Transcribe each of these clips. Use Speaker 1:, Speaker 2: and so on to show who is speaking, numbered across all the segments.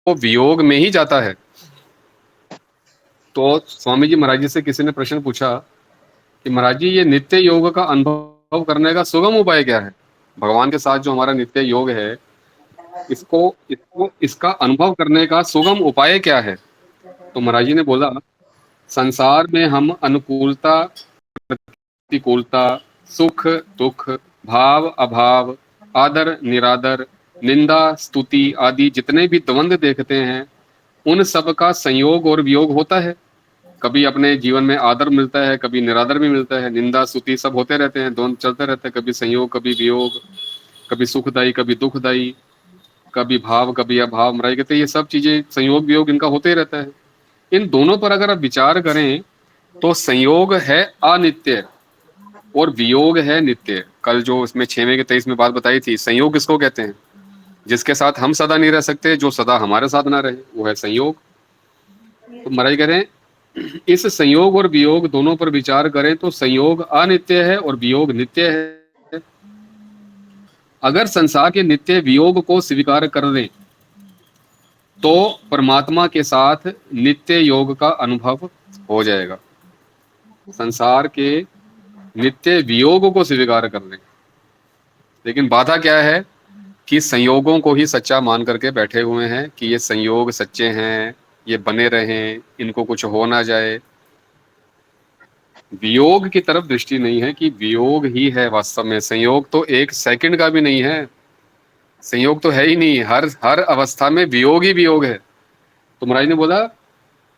Speaker 1: वो वियोग में ही जाता है। तो स्वामी जी महाराज जी से किसी ने प्रश्न पूछा कि महाराज जी, ये नित्य योग का अनुभव करने का सुगम उपाय क्या है? भगवान के साथ जो हमारा नित्य योग है, इसको इसको इसका अनुभव करने का सुगम उपाय क्या है? तो महाराज जी ने बोला, संसार में हम अनुकूलता प्रतिकूलता, सुख दुख, भाव अभाव, आदर निरादर, निंदा स्तुति आदि जितने भी द्वंद्व देखते हैं, उन सब का संयोग और वियोग होता है। कभी अपने जीवन में आदर मिलता है, कभी निरादर भी मिलता है, निंदा स्तुति सब होते रहते हैं, दोनों चलते रहते हैं, कभी संयोग कभी वियोग, कभी सुखदायी कभी दुखदायी, कभी भाव कभी अभाव। महाराज कहते हैं ये सब चीजें संयोग वियोग इनका होते ही रहता है। इन दोनों पर अगर आप विचार करें तो संयोग है अनित्य और वियोग है नित्य। कल जो इसमें 6वें के 23 में बात बताई थी, संयोग किसको कहते हैं? जिसके साथ हम सदा नहीं रह सकते, जो सदा हमारे साथ ना रहे, वो है संयोग। तो महाराज कह रहे हैं इस संयोग और वियोग दोनों पर विचार करें तो संयोग अनित्य है और वियोग नित्य है। अगर संसार के नित्य वियोग को स्वीकार कर लें तो परमात्मा के साथ नित्य योग का अनुभव हो जाएगा। संसार के नित्य वियोग को स्वीकार कर लें, लेकिन बाधा क्या है कि संयोगों को ही सच्चा मान करके बैठे हुए हैं कि ये संयोग सच्चे हैं, ये बने रहें, इनको कुछ हो ना जाए। वियोग की तरफ दृष्टि नहीं है कि वियोग ही है वास्तव में। संयोग तो एक सेकंड का भी नहीं है, संयोग तो है ही नहीं। हर हर अवस्था में वियोग ही वियोग है। तो महाराज ने बोला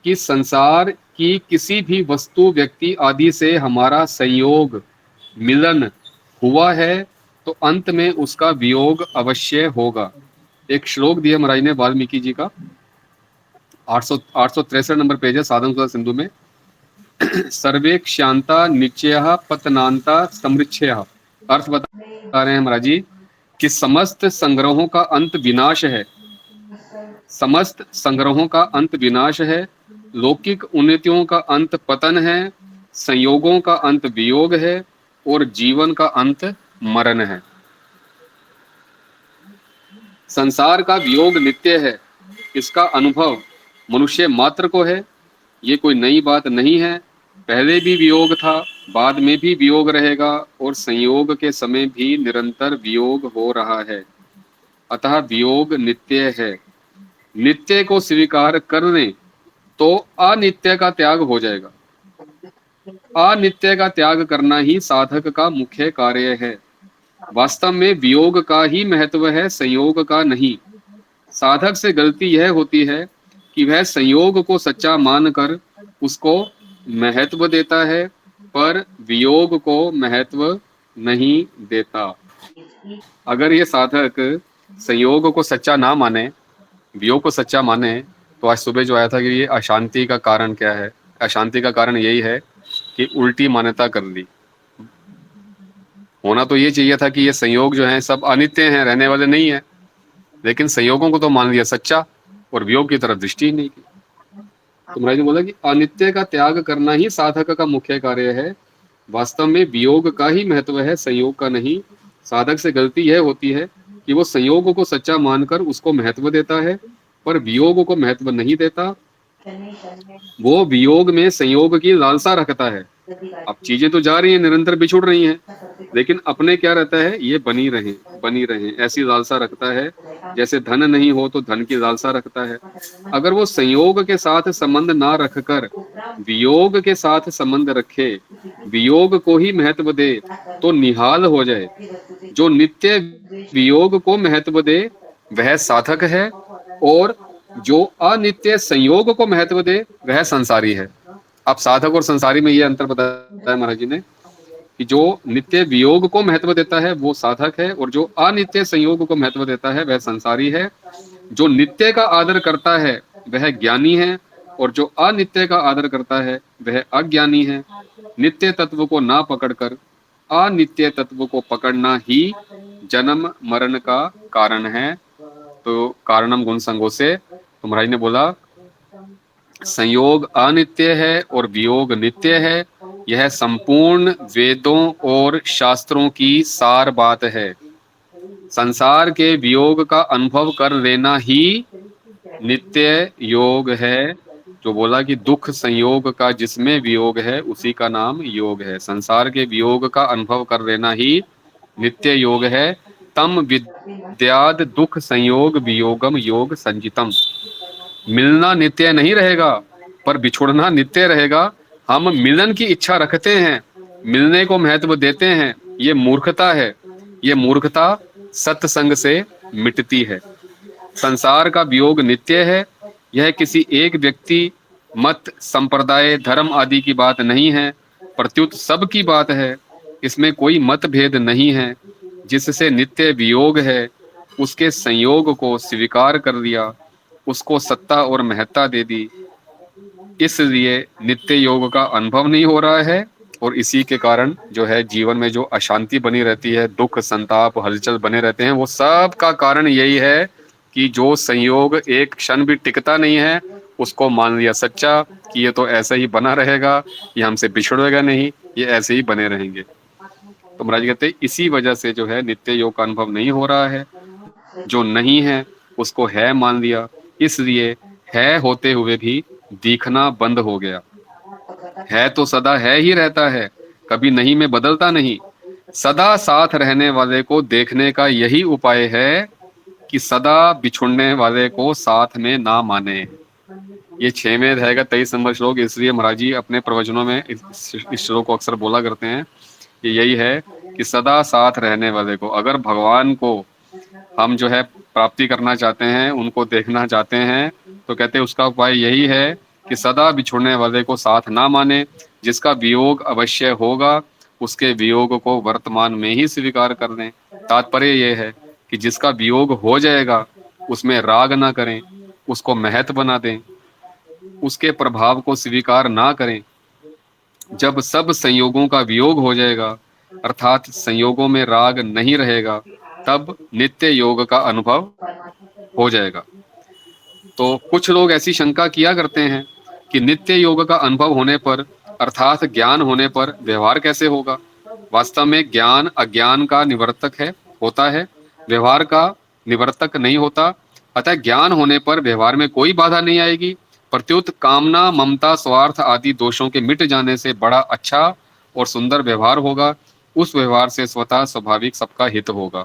Speaker 1: कि संसार की किसी भी वस्तु व्यक्ति आदि से हमारा संयोग मिलन हुआ है तो अंत में उसका वियोग अवश्य होगा। एक श्लोक दिया महाराज ने वाल्मीकि जी का, 863 नंबर पेज है साधन सुधा सिंधु में। सर्वे क्षांता निश्चय पतनांता समृच्छय। अर्थ बता रहे हैं महाराज जी कि समस्त संग्रहों का अंत विनाश है, समस्त संग्रहों का अंत विनाश है, लौकिक उन्नतियों का अंत पतन है, संयोगों का अंत वियोग है और जीवन का अंत मरण है। संसार का वियोग नित्य है, इसका अनुभव मनुष्य मात्र को है। ये कोई नई बात नहीं है, पहले भी वियोग था, बाद में भी वियोग रहेगा और संयोग के समय भी निरंतर वियोग हो रहा है। अतः वियोग नित्य है। नित्य को स्वीकार करने तो अनित्य का त्याग हो जाएगा। अनित्य का त्याग करना ही साधक का मुख्य कार्य है। वास्तव में वियोग का ही महत्व है, संयोग का नहीं। साधक से गलती यह होती है कि वह संयोग को सच्चा मानकर उसको महत्व देता है पर वियोग को महत्व नहीं देता। अगर ये साधक संयोग को सच्चा ना माने, वियोग को सच्चा माने, तो आज सुबह जो आया था कि ये अशांति का कारण क्या है? अशांति का कारण यही है कि उल्टी मान्यता कर ली। होना तो ये चाहिए था कि ये संयोग जो है सब अनित्य हैं, रहने वाले नहीं है, लेकिन संयोगों को तो मान लिया सच्चा और वियोग की तरफ दृष्टि ही नहीं की। तो महाराज ने बोला कि अनित्य का त्याग करना ही साधक का मुख्य कार्य है। वास्तव में वियोग का ही महत्व है, संयोग का नहीं। साधक से गलती यह होती है कि वो संयोग को सच्चा मानकर उसको महत्व देता है पर वियोग को महत्व नहीं देता। वो वियोग में संयोग की लालसा रखता है। अब चीजें तो जा रही हैं, निरंतर बिछुड़ रही हैं, लेकिन अपने क्या रहता है, ये बनी रहे ऐसी लालसा रखता है। जैसे धन नहीं हो तो धन की लालसा रखता है। अगर वो संयोग के साथ संबंध ना रखकर वियोग के साथ संबंध रखे, वियोग को ही महत्व दे तो निहाल हो जाए। जो नित्य वियोग को महत्व दे वह साधक है और जो अनित्य संयोग को महत्व दे वह संसारी है। अब साधक और संसारी में ये अंतर बताया महाराज जी ने कि जो नित्य वियोग को महत्व देता है वो साधक है और जो अनित्य संयोग को महत्व देता है वह संसारी है। जो नित्य का आदर करता है वह ज्ञानी है और जो अनित्य का आदर करता है वह अज्ञानी है। नित्य तत्व को ना पकड़कर अनित्य तत्व को पकड़ना ही जन्म मरण का कारण है। तो कारणम गुण संगो से, तो महाराज ने बोला संयोग अनित्य है और वियोग नित्य है। यह संपूर्ण वेदों और शास्त्रों की सार बात है। संसार के वियोग का अनुभव कर लेना ही नित्य योग है, जो बोला कि दुख संयोग का जिसमें वियोग है उसी का नाम योग है। संसार के वियोग का अनुभव कर लेना ही नित्य योग है। तम विद्याद दुख संयोग वियोगम योग संजितम। मिलना नित्य नहीं रहेगा, पर बिछुड़ना नित्य रहेगा। हम मिलन की इच्छा रखते हैं, मिलने को महत्व देते हैं, ये मूर्खता है। ये मूर्खता सत्संग से मिटती है। संसार का वियोग नित्य है। यह किसी एक व्यक्ति, मत, संप्रदाय, धर्म आदि की बात नहीं है, प्रत्युत सब की बात है। इसमें कोई मतभेद नहीं है। जिससे नित्य वियोग है, उसके संयोग को स्वीकार कर लिया, उसको सत्ता और महत्ता दे दी। इसलिए नित्य योग का अनुभव नहीं हो रहा है, और इसी के कारण जो है जीवन में जो अशांति बनी रहती है, दुख, संताप, हलचल बने रहते हैं, वो सब का कारण यही है कि जो संयोग एक क्षण भी टिकता नहीं है, उसको मान लिया सच्चा कि ये तो ऐसा ही बना रहेगा, ये हमसे बिछड़ेगा नहीं, ये ऐसे ही बने रहेंगे। तो महाराज कहते हैं इसी वजह से जो है नित्य योग का अनुभव नहीं हो रहा है। जो नहीं है उसको है मान लिया, इसलिए है होते हुए भी दिखना बंद हो गया। है तो सदा है ही रहता है, कभी नहीं में बदलता नहीं। सदा साथ रहने वाले को देखने का यही उपाय है कि सदा बिछुड़ने वाले को साथ में ना माने। ये 6वें अध्याय का 23 नंबर श्लोक, इसलिए महाराज जी अपने प्रवचनों में इस श्लोक को अक्सर बोला करते हैं कि यही है कि सदा साथ रहने वाले को, अगर भगवान को हम जो है प्राप्ति करना चाहते हैं, उनको देखना चाहते हैं, तो कहते हैं उसका उपाय यही है कि सदा बिछुड़ने वाले को साथ ना माने। जिसका वियोग अवश्य होगा, उसके वियोग को वर्तमान में ही स्वीकार कर लें। तात्पर्य यह है कि जिसका वियोग हो जाएगा, उसमें राग ना करें, उसको महत्व बना दें, उसके प्रभाव को स्वीकार ना करें। जब सब संयोगों का वियोग हो जाएगा, अर्थात संयोगों में राग नहीं रहेगा, तब नित्य योग का अनुभव हो जाएगा। तो कुछ लोग ऐसी शंका किया करते हैं कि नित्य योग का अनुभव होने पर, अर्थात ज्ञान होने पर व्यवहार कैसे होगा। वास्तव में ज्ञान अज्ञान का निवर्तक है, होता है, व्यवहार का निवर्तक नहीं होता। अतः ज्ञान होने पर व्यवहार में कोई बाधा नहीं आएगी। प्रत्युत कामना, ममता, स्वार्थ आदि दोषों के मिट जाने से बड़ा अच्छा और सुंदर व्यवहार होगा। उस व्यवहार से स्वतः स्वाभाविक सबका हित होगा।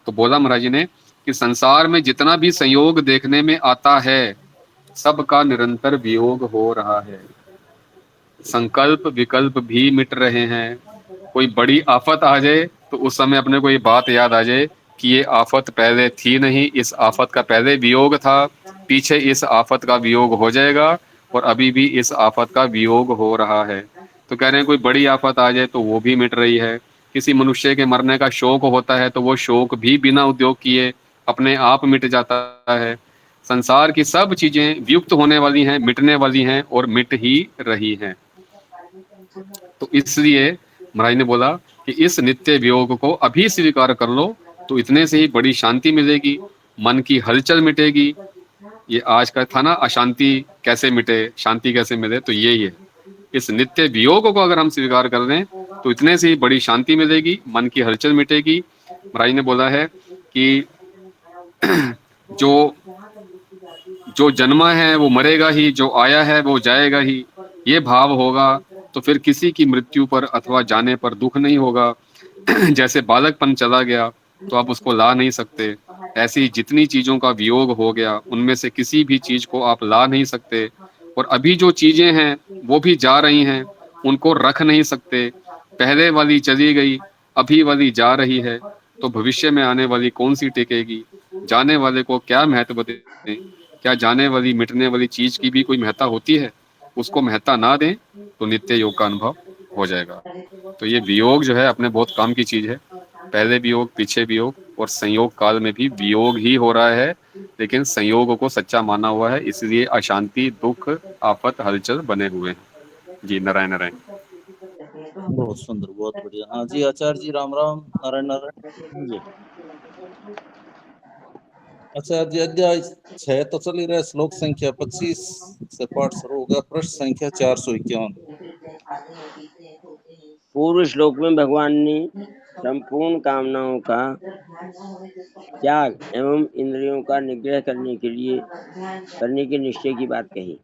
Speaker 1: तो बोला महाराज जी ने कि संसार में जितना भी संयोग देखने में आता है, सबका निरंतर वियोग हो रहा है। संकल्प विकल्प भी मिट रहे हैं। कोई बड़ी आफत आ जाए तो उस समय अपने को ये बात याद आ जाए कि ये आफत पहले थी नहीं, इस आफत का पहले वियोग था, पीछे इस आफत का वियोग हो जाएगा, और अभी भी इस आफत का वियोग हो रहा है। तो कह रहे हैं कोई बड़ी आफत आ जाए तो वो भी मिट रही है। किसी मनुष्य के मरने का शोक होता है तो वो शोक भी बिना उद्योग किए अपने आप मिट जाता है। संसार की सब चीजें वियुक्त होने वाली हैं, मिटने वाली हैं, और मिट ही रही हैं। तो इसलिए महाराज ने बोला कि इस नित्य वियोग को अभी स्वीकार कर लो, तो इतने से ही बड़ी शांति मिलेगी, मन की हलचल मिटेगी। ये आज का था ना, अशांति कैसे मिटे, शांति कैसे मिले, तो यही है। इस नित्य वियोग को अगर हम स्वीकार कर लें तो इतने से ही बड़ी शांति मिलेगी, मन की हलचल मिटेगी। महाराज ने बोला है कि जो जो जन्मा है वो मरेगा ही, जो आया है वो जाएगा ही, ये भाव होगा तो फिर किसी की मृत्यु पर अथवा जाने पर दुख नहीं होगा। जैसे बालकपन चला गया तो आप उसको ला नहीं सकते, ऐसी जितनी चीजों का वियोग हो गया उनमें से किसी भी चीज को आप ला नहीं सकते। और अभी जो चीजें हैं वो भी जा रही हैं, उनको रख नहीं सकते। पहले वाली चली गई, अभी वाली जा रही है, तो भविष्य में आने वाली कौन सी टिकेगी। जाने वाले को क्या महत्व दें, क्या जाने वाली मिटने वाली चीज की भी कोई महत्ता होती है। उसको महत्ता ना दें तो नित्य योग का अनुभव हो जाएगा। तो ये वियोग जो है अपने बहुत काम की चीज है। पहले वियोग, पीछे वियोग, और संयोग काल में भी वियोग ही हो रहा है, लेकिन संयोग को सच्चा माना हुआ है, इसलिए अशांति, दुख, आफत, हलचल बने हुए हैं। जी नारायण नारायण।
Speaker 2: बहुत सुंदर, बहुत बढ़िया। हाँ जी आचार्य जी, राम राम, नारायण नारायण जी। अच्छा जी, अध्याय 6 तो चल ही रहा है, श्लोक संख्या 25 से पाठ शुरू होगा। प्रश्न संख्या 451।
Speaker 3: पूर्व श्लोक में भगवान ने संपूर्ण कामनाओं का त्याग एवं इंद्रियों का निग्रह करने के निश्चय की बात कही।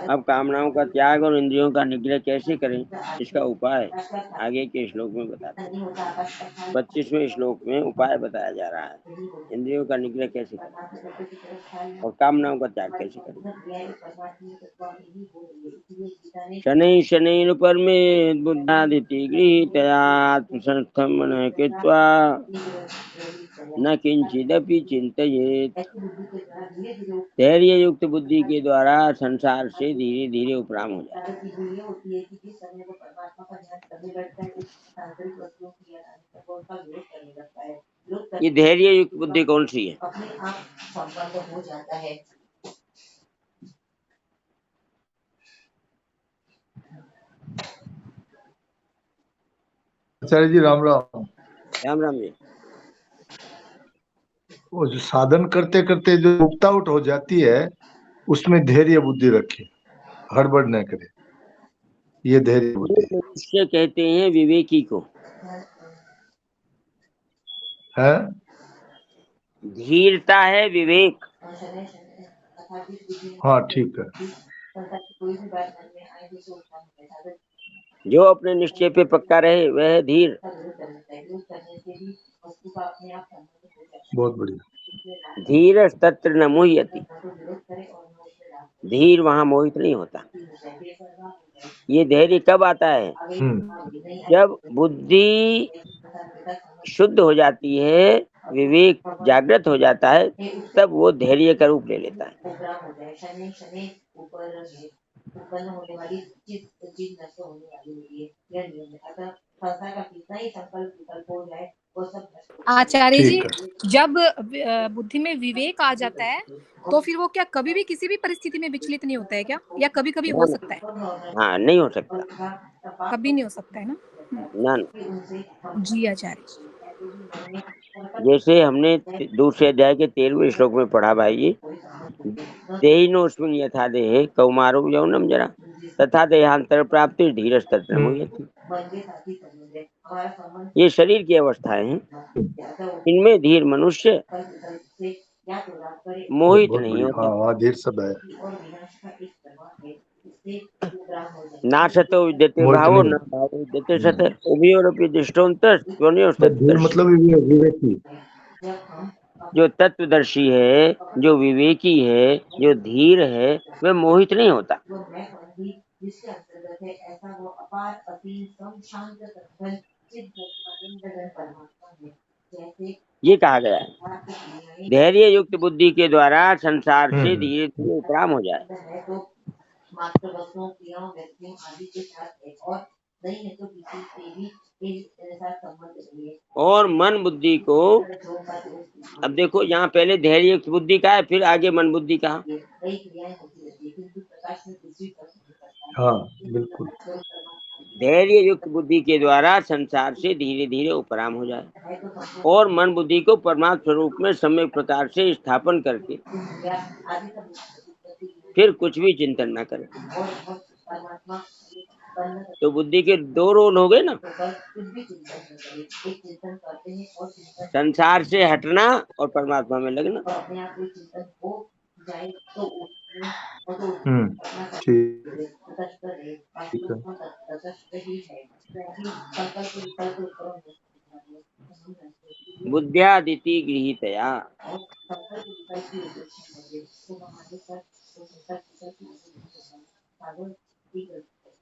Speaker 3: अब कामनाओं का त्याग और इंद्रियों का निग्रह कैसे करें, इसका उपाय आगे के श्लोक में बताते हैं। 25वें श्लोक में उपाय बताया जा रहा है, इंद्रियों का निग्रह कैसे करें और कामनाओं का त्याग कैसे करें। शनै शनैः परमेत् बुद्ध्यादिति गृहीतया संस्थं मनः कृत्वा न किंचिदपि चिंतयेत्। धैर्य युक्त बुद्धि के द्वारा संसार से धीरे धीरे उपराम हो जाए। ये धैर्य युक्त बुद्धि कौन सी है?
Speaker 4: आचार्य जी राम राम।
Speaker 3: राम राम जी।
Speaker 4: वो जो साधन करते करते जो मुक्त आउट हो जाती है उसमें धैर्य बुद्धि रखे, हड़बड़ न करे, ये धैर्य बुद्धि
Speaker 3: मनुष्य कहते हैं विवेकी को
Speaker 4: है।
Speaker 3: धीरता है विवेक।
Speaker 4: हाँ ठीक है।
Speaker 3: जो अपने निश्चय पे पक्का रहे वह है धीर।
Speaker 4: बहुत बढ़िया।
Speaker 3: धीर तत्र न मोह्यति। धीर वहाँ मोहित नहीं होता। ये धैर्य कब आता है? जब बुद्धि शुद्ध हो जाती है, विवेक जागृत हो जाता है, तब वो धैर्य का रूप ले लेता है।
Speaker 5: आचार्य जी, जब बुद्धि में विवेक आ जाता है तो फिर वो क्या कभी भी किसी भी परिस्थिति में विचलित नहीं होता है क्या, या कभी कभी हो सकता है?
Speaker 3: हाँ, नहीं हो सकता,
Speaker 5: कभी नहीं हो सकता है ना।
Speaker 3: ना।
Speaker 5: जी आचार्य।
Speaker 3: जैसे हमने दूसरे अध्याय के 13वें श्लोक में पढ़ा भाई जी, देहिनोऽस्मिन् यथा देहे कौमारो यौवनम जरा तथा देहांतर प्राप्ति धीरस् तत्र न मोह्यति। ये शरीर की अवस्थाएं हैं, इनमें धीर मनुष्य मोहित नहीं होता।
Speaker 4: हाँ धीर सब है।
Speaker 3: नाशतो विद्यते भावो न भावो विद्यते सतः उभयोरपि दृष्टोऽन्तः त्वनयोस्तत्दर्शी।
Speaker 4: मतलब विवेकी,
Speaker 3: जो तत्वदर्शी है, जो विवेकी है, जो धीर है, वह मोहित नहीं होता। ये कहा गया है धैर्य युक्त बुद्धि के द्वारा संसार से धीरे धीरे उपराम हो जाए और मन बुद्धि को। अब देखो यहाँ पहले धैर्य युक्त बुद्धि का है, फिर आगे मन बुद्धि का।
Speaker 4: हाँ बिल्कुल।
Speaker 3: धैर्य युक्त बुद्धि के द्वारा संसार से धीरे धीरे उपराम हो जाए और मन बुद्धि को परमात्म स्वरूप में सम्यक प्रकार से स्थापन करके फिर कुछ भी चिंतन न करे। तो बुद्धि के दो रोल हो गए ना, संसार से हटना और परमात्मा में लगना।
Speaker 4: ठीक है।
Speaker 3: बुद्ध्यादिति गृहीतया।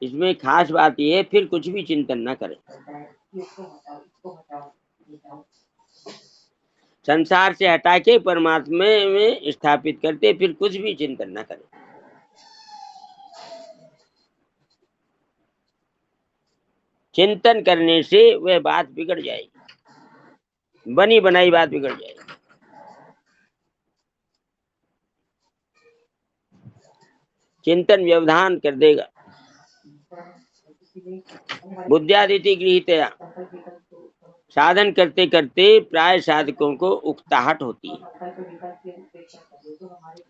Speaker 3: इसमें खास बात यह है, फिर कुछ भी चिंतन न करें। संसार से हटा के परमात्मा में स्थापित करते, फिर कुछ भी चिंतन न करें। चिंतन करने से वह बात बिगड़ जाएगी, बनी बनाई बात बिगड़ जाएगी। चिंतन व्यवधान कर देगा। बुद्ध्यादिति गृहीतया, साधन करते करते प्राय साधकों को उकताहट होती है।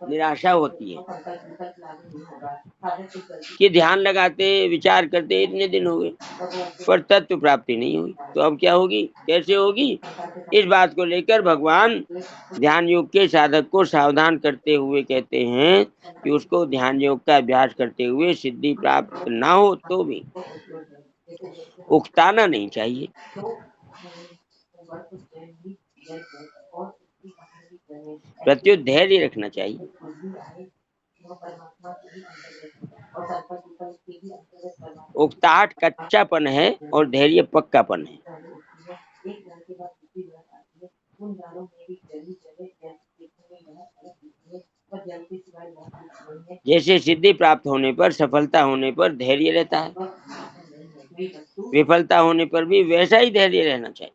Speaker 3: निराशा होती है कि ध्यान लगाते विचार करते इतने दिन हो गए पर तत्व प्राप्ति नहीं हुई, तो अब क्या होगी, कैसे होगी? इस बात को लेकर भगवान ध्यान योग के साधक को सावधान करते हुए कहते हैं कि उसको ध्यान योग का अभ्यास करते हुए सिद्धि प्राप्त ना हो तो भी उकताना नहीं चाहिए। प्रत्युत धैर्य रखना चाहिए। उकताहट कच्चापन है और धैर्य पक्कापन है। जैसे सिद्धि प्राप्त होने पर, सफलता होने पर धैर्य रहता है, विफलता होने पर भी वैसा ही धैर्य रहना चाहिए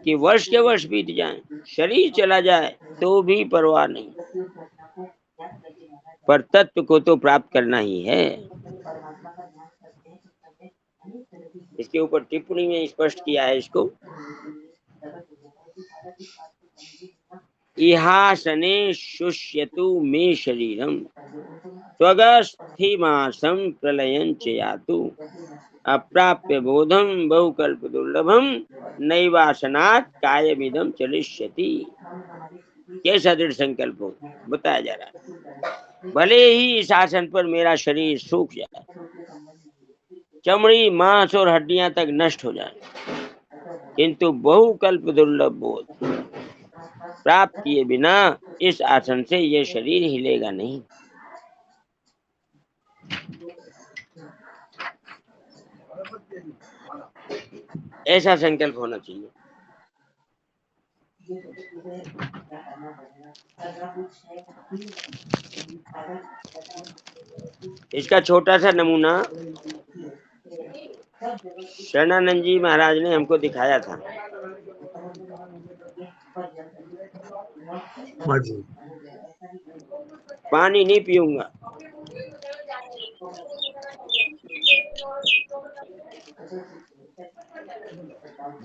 Speaker 3: कि वर्ष के वर्ष बीत जाएं, शरीर चला जाए तो भी परवाह नहीं, पर तत्व को तो प्राप्त करना ही है। इसके ऊपर टिप्पणी में स्पष्ट किया है इसको, इहासने शुष्यतु मे शरीरम स्वगस्थिमासं प्रलयं च यातु अप्राप्य बोधम बहुकल्प दुर्लभम नैवासनात् कायमिदं चलिष्यति। कैसा दृढ़ संकल्प हो, बताया जा रहा है। भले ही इस आसन पर मेरा शरीर सूख जाए, चमड़ी मांस और हड्डियां तक नष्ट हो जाए, किंतु बहुकल्प दुर्लभ बोध प्राप्त किए बिना इस आसन से यह शरीर हिलेगा नहीं। ऐसा संकल्प होना चाहिए। इसका छोटा सा नमूना शरणानंद जी महाराज ने हमको दिखाया था। पानी नहीं पीऊंगा,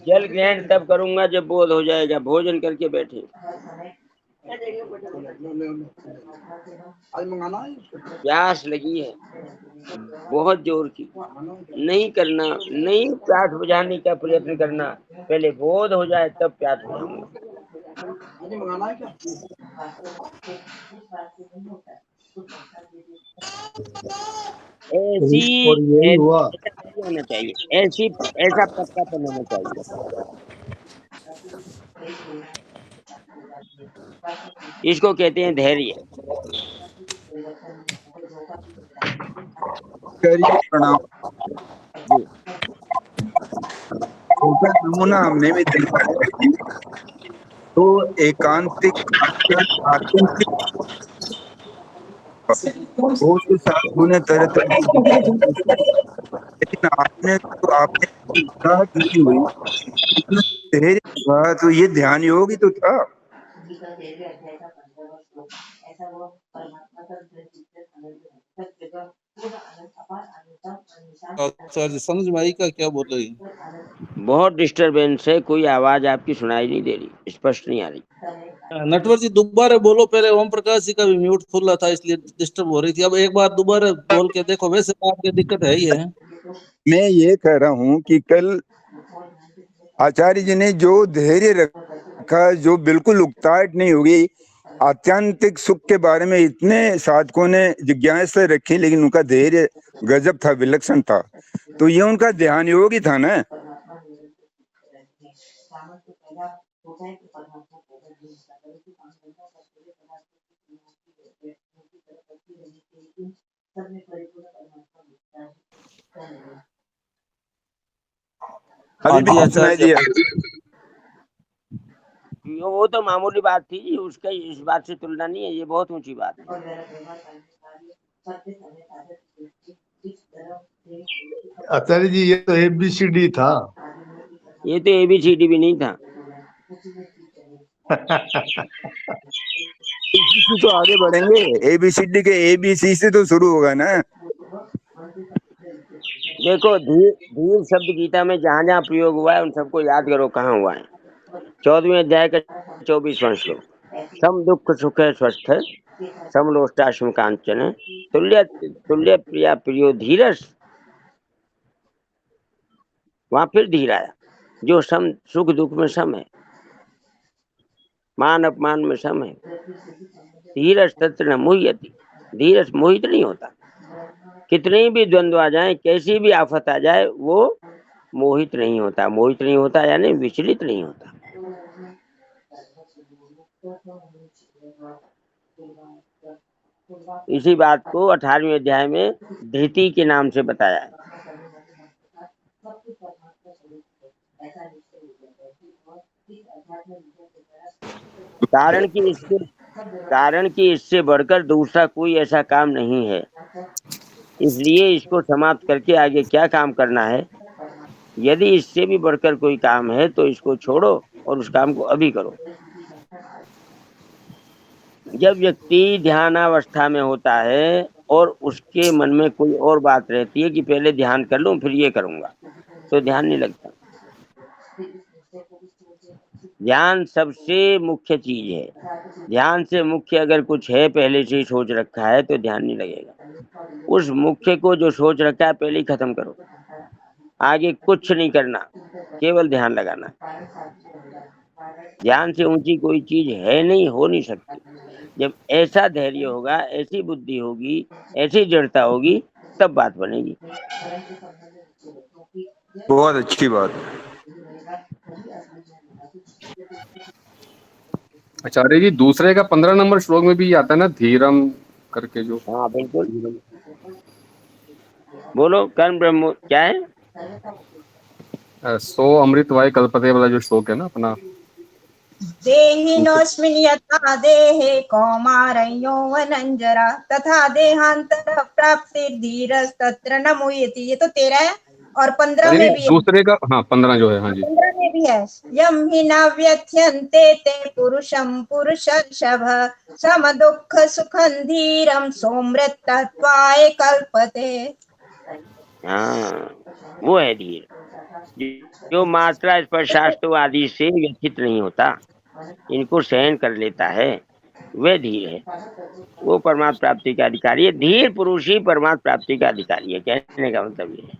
Speaker 3: जल ग्रहण तब करूंगा जब बोध हो जाएगा। भोजन करके बैठे, प्यास लगी है बहुत जोर की, नहीं करना, नहीं प्यास बुझाने का प्रयत्न करना, पहले बोध हो जाए तब प्यास बुझाऊंगा। ऐसी
Speaker 4: और यही हुआ।
Speaker 3: होना चाहिए, ऐसी ऐसा पक्कापन होना चाहिए। इसको कहते हैं धैर्य।
Speaker 6: प्रणाम
Speaker 3: जी,
Speaker 6: छोटा नमूना हमने भी देखा है। तो एकांतिक आत्यंतिक वो तो साधु ने तरह तरह की, लेकिन आपने उत्साह नहीं हुई, धैर्य हुआ, तो ये ध्यान योग ही तो था।
Speaker 2: आचार्य समझ में आई का क्या बोल रही?
Speaker 3: बहुत डिस्टरबेंस है, कोई आवाज आपकी सुनाई नहीं दे रही, स्पष्ट नहीं आ रही।
Speaker 2: नटवर जी दोबारा बोलो, पहले ओम प्रकाश जी का भी म्यूट खुला था इसलिए डिस्टर्ब हो रही थी। अब एक बार दोबारा बोल के देखो, वैसे आपकी दिक्कत है ही है।
Speaker 6: मैं ये कह रहा हूँ कि कल आचार्य जी ने जो धैर्य रखा, जो बिल्कुल उकताहट नहीं होगी, आत्यंतिक सुख के बारे में इतने साधकों ने जिज्ञासा रखी, लेकिन उनका धैर्य गजब था, विलक्षण था। तो ये उनका ध्यान योग ही था ना। अभी भी कुछ सुनाई दिया?
Speaker 3: वो तो मामूली बात थी जी, उसका इस बात से तुलना नहीं है, ये बहुत ऊंची बात है।
Speaker 4: आचार्य जी ये तो ABCD था।
Speaker 3: ये तो ABCD भी नहीं था।
Speaker 6: तो आगे बढ़ेंगे, ABCD के ABC से तो शुरू होगा ना।
Speaker 3: देखो, धीर धीर शब्द गीता में जहाँ जहाँ प्रयोग हुआ है उन सबको याद करो कहाँ हुआ है। 14वें अध्याय का 24वां श्लोक, सम दुख सुख स्वस्थ समलोष्टाश्म कांचन तुल्य तुल्य प्रिया प्रियो धीरस। वहां फिर धीर आया, जो सम सुख दुख में सम है, मान अपमान में सम है। धीरस तत्र न मुह्यति, धीरस मोहित नहीं होता। कितने भी द्वंद्व आ जाए, कैसी भी आफत आ जाए, वो मोहित नहीं होता। मोहित नहीं होता यानी विचलित नहीं होता। इसी बात को 18वें अध्याय में धृति के नाम से बताया है। कारण कि इससे बढ़कर दूसरा कोई ऐसा काम नहीं है, इसलिए इसको समाप्त करके आगे क्या काम करना है। यदि इससे भी बढ़कर कोई काम है तो इसको छोड़ो और उस काम को अभी करो। जब व्यक्ति ध्यानावस्था में होता है और उसके मन में कोई और बात रहती है कि पहले ध्यान कर लूं फिर ये करूंगा, तो ध्यान नहीं लगता। ध्यान सबसे मुख्य चीज है। ध्यान से मुख्य अगर कुछ है पहले से ही सोच रखा है तो ध्यान नहीं लगेगा। उस मुख्य को जो सोच रखा है पहले ही खत्म करो। आगे कुछ नहीं करना, केवल ध्यान लगाना। ध्यान से ऊंची कोई चीज है नहीं, हो नहीं सकती। जब ऐसा धैर्य होगा, ऐसी बुद्धि होगी, ऐसी दृढ़ता होगी, तब बात बनेगी।
Speaker 6: बहुत अच्छी बात।
Speaker 1: आचार्य जी दूसरे का 15 नंबर श्लोक में भी आता है ना, धीरम करके जो।
Speaker 3: हाँ बिल्कुल, बोलो। कर्म ब्रह्म क्या है?
Speaker 1: सो अमृत वाय कल्पते वाला जो श्लोक है ना अपना,
Speaker 7: देहिनोऽस्मिन् यथा देहे कौमारयो वनंजरा तथा देहांतर प्राप्तिर्धीरस्तत्र न मुह्यति। ये तो 13 है और 15 में भी है।
Speaker 1: दूसरे का हाँ 15 जो है, हाँ जी
Speaker 7: 15 में भी है। यम हि न व्यथ्यन्ते ते पुरुषं पुरुषर्षभ सम दुःख सुखं धीरं सोमृतत्वाय कल्पते।
Speaker 3: हाँ, वो है धीर, जो मात्रा स्पर्शास्त्र आदि से व्यथित नहीं होता, इनको सहन कर लेता है, वह धीर है। वो परमात्मा प्राप्ति का अधिकारी है। धीर पुरुष ही परमात्मा प्राप्ति का अधिकारी है, कहने का मतलब ये है।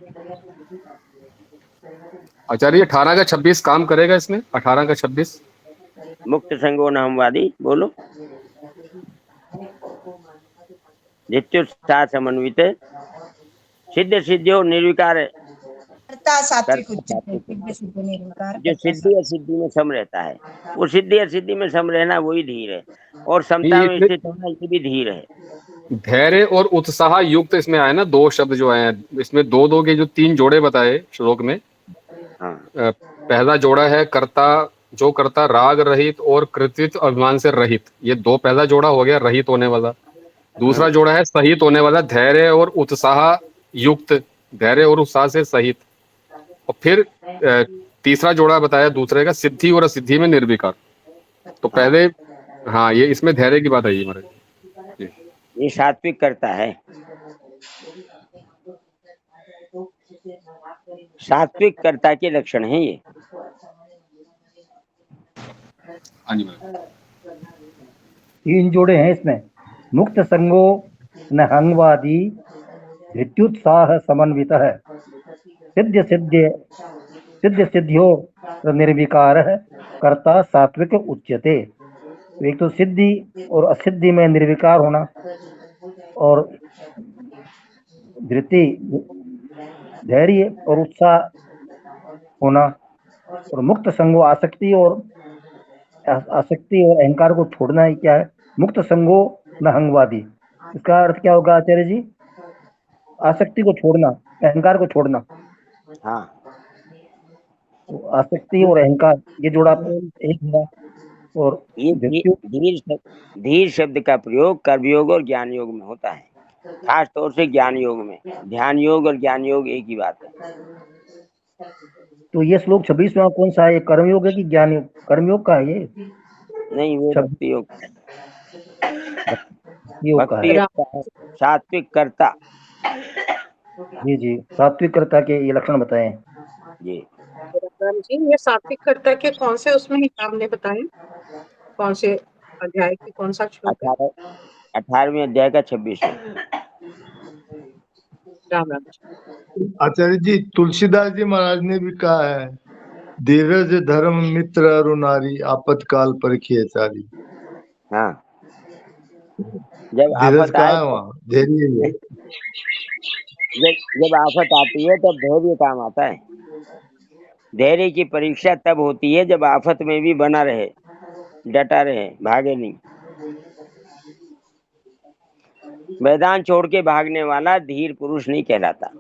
Speaker 1: आचार्य 18 का 26 काम करेगा इसमें? 18 का 26
Speaker 3: मुक्त संगो न हमवादी, बोलो। नित्योत्साह समन्वित सिद्ध सिद्धियो निर्विकार,
Speaker 7: सात्विक उच्चते, सिद्ध निर्विकार।
Speaker 3: जो सिद्धि असिद्धि में सम रहता है, वो सिद्धि असिद्धि में सम रहना वही धीर है। और समता में स्थित होना ये भी धीर है।
Speaker 1: धैर्य और उत्साह युक्त इसमें आए ना, दो शब्द जो आए हैं इसमें, दो के जो 3 जोड़े बताए श्लोक में।
Speaker 3: हाँ।
Speaker 1: पहला जोड़ा है कर्ता, जो कर्ता राग रहित और कृतित्व अभिमान से रहित, ये दो पहला जोड़ा हो गया रहित होने वाला। दूसरा जोड़ा है सहित होने वाला, धैर्य और उत्साह युक्त, धैर्य और उत्साह से सहित। और फिर तीसरा जोड़ा बताया दूसरे का सिद्धि और असिद्धि में निर्विकार। तो पहले हाँ ये इसमें धैर्य की बात आई हमारे।
Speaker 3: ये सात्विक करता है। सात्विक कर्ता के लक्षण है ये।
Speaker 1: हाँ जी
Speaker 8: 3 जोड़े हैं इसमें। मुक्त संगो न हंगवादी धृत्युत्साह समन्वित है सिद्ध सिद्धियो निर्विकार कर्ता सात्विक उच्यते। एक तो सिद्धि और असिद्धि में निर्विकार होना, और धृति धैर्य और उत्साह होना, और मुक्त संगो आसक्ति और अहंकार को छोड़ना ही क्या है? मुक्त संगो न हंगवादी। इसका अर्थ क्या होगा आचार्य जी? आसक्ति को छोड़ना, अहंकार को छोड़ना।
Speaker 3: हाँ,
Speaker 8: तो आसक्ति और अहंकार ये जोड़ा एक हुआ। और
Speaker 3: ये धीर शब्द का प्रयोग कर्मयोग और ज्ञान योग में होता है, खास तौर से ज्ञान योग में। ध्यान योग और ज्ञान योग एक ही बात है।
Speaker 8: तो ये श्लोक 26 में कौन सा है? कर्मयोग है कि ज्ञान योग? कर्मयोग का है ये?
Speaker 3: नहीं, वो भक्ति योग
Speaker 8: का है।
Speaker 3: सात्विक कर्ता।
Speaker 8: जी सात्विक कर्ता के ये लक्षण बताए।
Speaker 3: जी
Speaker 9: मैम जी, ये सात्विक कर्ता के कौन से उसमें हिसाब ने बताए, कौन से अध्याय की कौन सा श्लोक है?
Speaker 3: 18वें अध्याय का 26वां।
Speaker 9: राम राम जी।
Speaker 4: आचार्य जी, तुलसीदास जी महाराज ने भी कहा है, धीरज धर्म मित्र अरु नारी, आपतकाल परिखिए चारी।
Speaker 3: हाँ, जब
Speaker 4: धीरज
Speaker 3: आफत
Speaker 4: कहाँ
Speaker 3: आए,
Speaker 4: है? वहाँ धैर्य ही है।
Speaker 3: जब आफत आती है तब धैर्य काम आता है। धैर्य की परीक्षा तब होती है जब आफत में भी बना रहे, डटा रहे, भागे नहीं। मैदान छोड़ के भागने वाला धीर पुरुष नहीं कहलाता।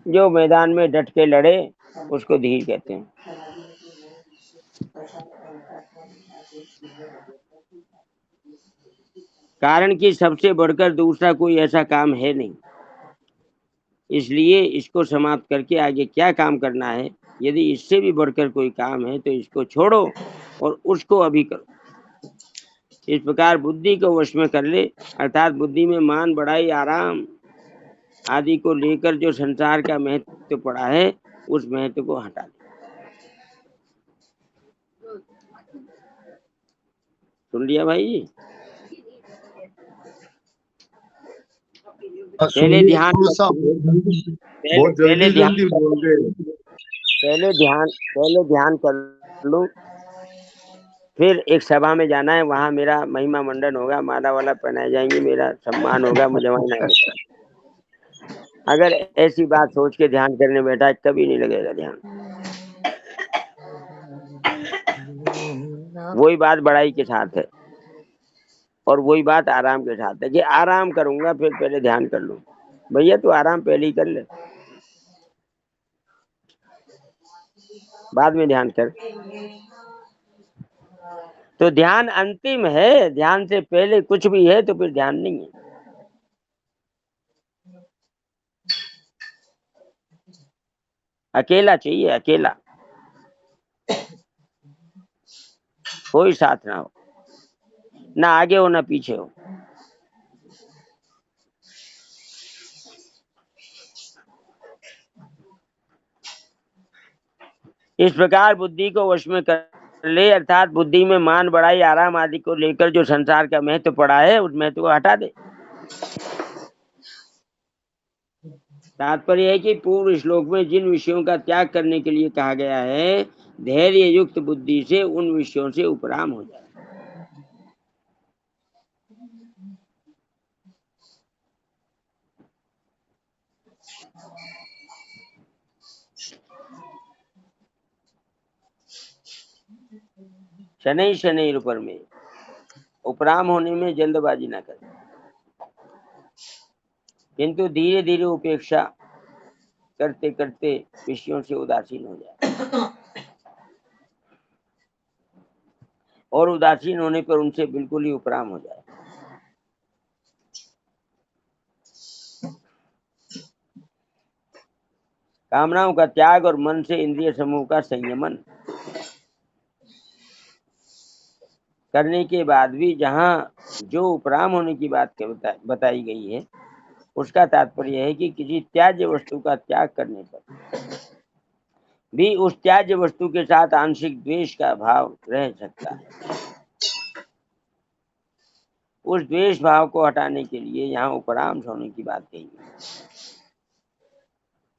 Speaker 3: जो मैदान में डट के लड़े उसको धीर कहते हैं। कारण कि सबसे बढ़कर दूसरा कोई ऐसा काम है नहीं, इसलिए इसको समाप्त करके आगे क्या काम करना है। यदि इससे भी बढ़कर कोई काम है तो इसको छोड़ो और उसको अभी करो। इस प्रकार बुद्धि को वश में कर ले, अर्थात बुद्धि में मान, बड़ाई, आराम आदि को लेकर जो संसार का महत्व पड़ा है उस महत्व को हटा दे। सुन लिया भाई जी? पहले ध्यान
Speaker 4: थोड़ा सा बहुत जल्दी जल्दी बोल गए।
Speaker 3: पहले ध्यान कर लो, फिर एक सभा में जाना है, वहां मेरा महिमा मंडन होगा, माला वाला पहनाए जाएंगे, मेरा सम्मान होगा, मुझे वहां नहीं मिलेगा। अगर ऐसी बात सोच के ध्यान करने बैठा कभी नहीं लगेगा ध्यान। वही बात बड़ाई के साथ है और वही बात आराम के साथ है कि आराम करूंगा फिर पहले ध्यान कर लूं। भैया तू आराम पहले ही कर ले, बाद में ध्यान कर। तो ध्यान अंतिम है, ध्यान से पहले कुछ भी है तो फिर ध्यान नहीं है। अकेला चाहिए, अकेला, कोई साथ ना हो, ना आगे हो ना पीछे हो। इस प्रकार बुद्धि को वश में कर ले, अर्थात बुद्धि में मान, बड़ाई, आराम आदि को लेकर जो संसार का महत्व पड़ा है उस महत्व को हटा दे। तात्पर्य है कि पूर्व श्लोक में जिन विषयों का त्याग करने के लिए कहा गया है, धैर्य युक्त बुद्धि से उन विषयों से उपराम हो जाए। शनै शनै ऊपर में उपराम होने में जल्दबाजी ना करें, किंतु धीरे धीरे उपेक्षा करते करते विषयों से उदासीन हो जाए, और उदासीन होने पर उनसे बिल्कुल ही उपराम हो जाए। कामनाओं का त्याग और मन से इंद्रिय समूह का संयमन करने के बाद भी जहाँ जो उपराम होने की बात बताई गई है, उसका तात्पर्य है कि किसी त्याज्य वस्तु का त्याग करने पर भी उस त्याज्य वस्तु के साथ आंशिक द्वेष का भाव रह सकता है। उस द्वेष भाव को हटाने के लिए यहाँ उपराम होने की बात कही है।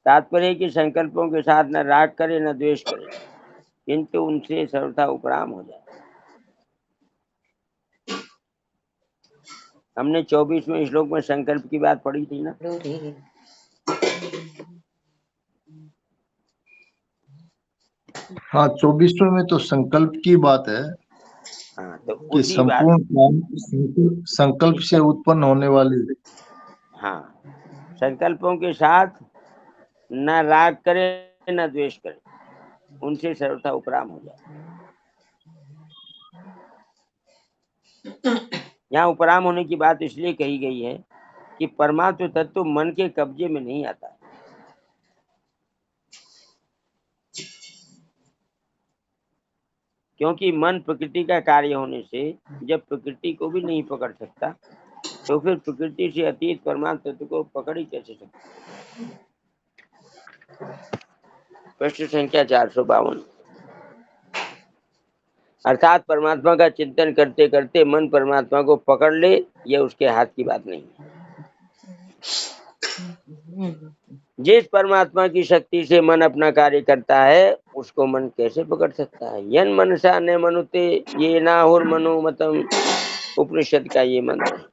Speaker 3: तात्पर्य कि संकल्पों के साथ न राग करे न द्वेष करे, किंतु उनसे सर्वथा उपराम हो जाए। हमने 24वें श्लोक में संकल्प की बात पढ़ी थी ना।
Speaker 4: हाँ, 24वें में तो संकल्प की बात है।
Speaker 3: हाँ, तो
Speaker 4: कि संपूर्ण संकल्प से उत्पन्न होने वाली।
Speaker 3: हाँ, संकल्पों के साथ न राग करे न द्वेष करे, उनसे सर्वथा उपराम हो जाए। यहाँ उपराम होने की बात इसलिए कही गई है कि परमात्म तत्व मन के कब्जे में नहीं आता है। क्योंकि मन प्रकृति का कार्य होने से जब प्रकृति को भी नहीं पकड़ सकता, तो फिर प्रकृति से अतीत परमात्म तत्व को पकड़ ही कैसे सकता। प्रश्न संख्या 452। अर्थात परमात्मा का चिंतन करते करते मन परमात्मा को पकड़ ले, यह उसके हाथ की बात नहीं है। जिस परमात्मा की शक्ति से मन अपना कार्य करता है उसको मन कैसे पकड़ सकता है। यन मनसा न मनुते ये नाहुर मनुमतम, उपनिषद का ये मंत्र है।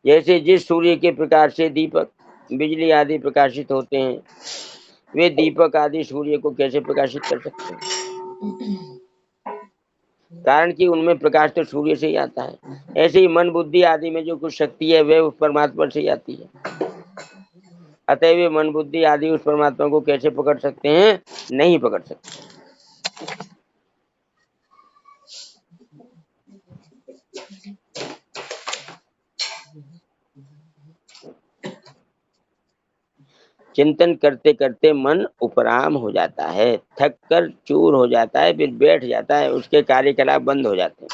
Speaker 3: जैसे जिस सूर्य के प्रकाश से दीपक, बिजली आदि प्रकाशित होते हैं, वे दीपक आदि सूर्य को कैसे प्रकाशित कर सकते हैं? कारण कि उनमें प्रकाश तो सूर्य से ही आता है। ऐसे ही मन बुद्धि आदि में जो कुछ शक्ति है वे उस परमात्मा से ही आती है। अतः वे मन बुद्धि आदि उस परमात्मा को कैसे पकड़ सकते हैं? नहीं पकड़ सकते। चिंतन करते करते मन उपराम हो जाता है, थक कर चूर हो जाता है, फिर बैठ जाता है, उसके कार्यकलाप बंद हो जाते हैं।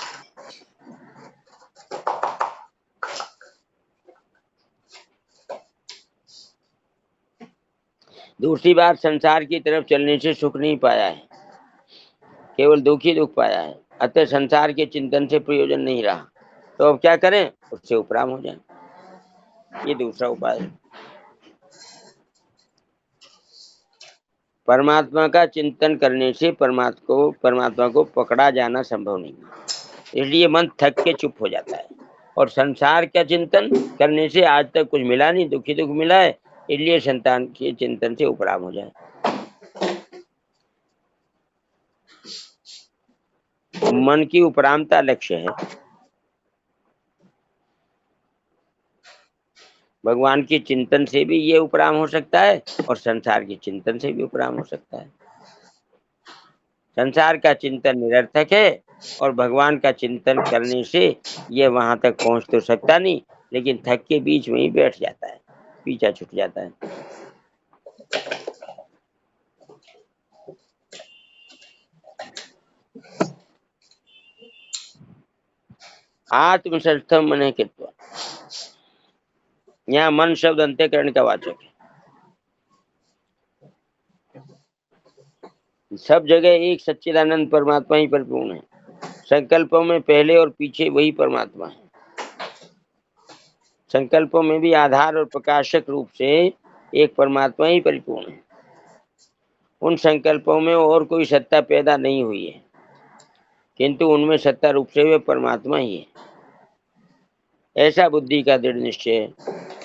Speaker 3: दूसरी बात, संसार की तरफ चलने से सुख नहीं पाया है, केवल दुख ही दुख पाया है। अतः संसार के चिंतन से प्रयोजन नहीं रहा, तो अब क्या करें? उससे उपराम हो जाए, ये दूसरा उपाय है। परमात्मा का चिंतन करने से परमात्मा को पकड़ा जाना संभव नहीं है, इसलिए मन थक के चुप हो जाता है। और संसार का चिंतन करने से आज तक कुछ मिला नहीं, दुखी दुख मिला है, इसलिए संतान के चिंतन से उपराम हो जाए। मन की उपरामता लक्ष्य है। भगवान के चिंतन से भी ये उपराम हो सकता है और संसार के चिंतन से भी उपराम हो सकता है। संसार का चिंतन निरर्थक है और भगवान का चिंतन करने से ये वहां तक पहुंच तो सकता नहीं, लेकिन थक के बीच में ही बैठ जाता है, पीछा छूट जाता है। आत्मसंस्थम मन कृत्वा, यहाँ मन शब्द अंतःकरण का वाचक है। सब जगह एक सच्चिदानंद परमात्मा ही परिपूर्ण है। संकल्पों में पहले और पीछे वही परमात्मा है। संकल्पों में भी आधार और प्रकाशक रूप से एक परमात्मा ही परिपूर्ण है। उन संकल्पों में और कोई सत्ता पैदा नहीं हुई है, किंतु उनमें सत्ता रूप से वे परमात्मा ही है। ऐसा बुद्धि का दृढ़ निश्चय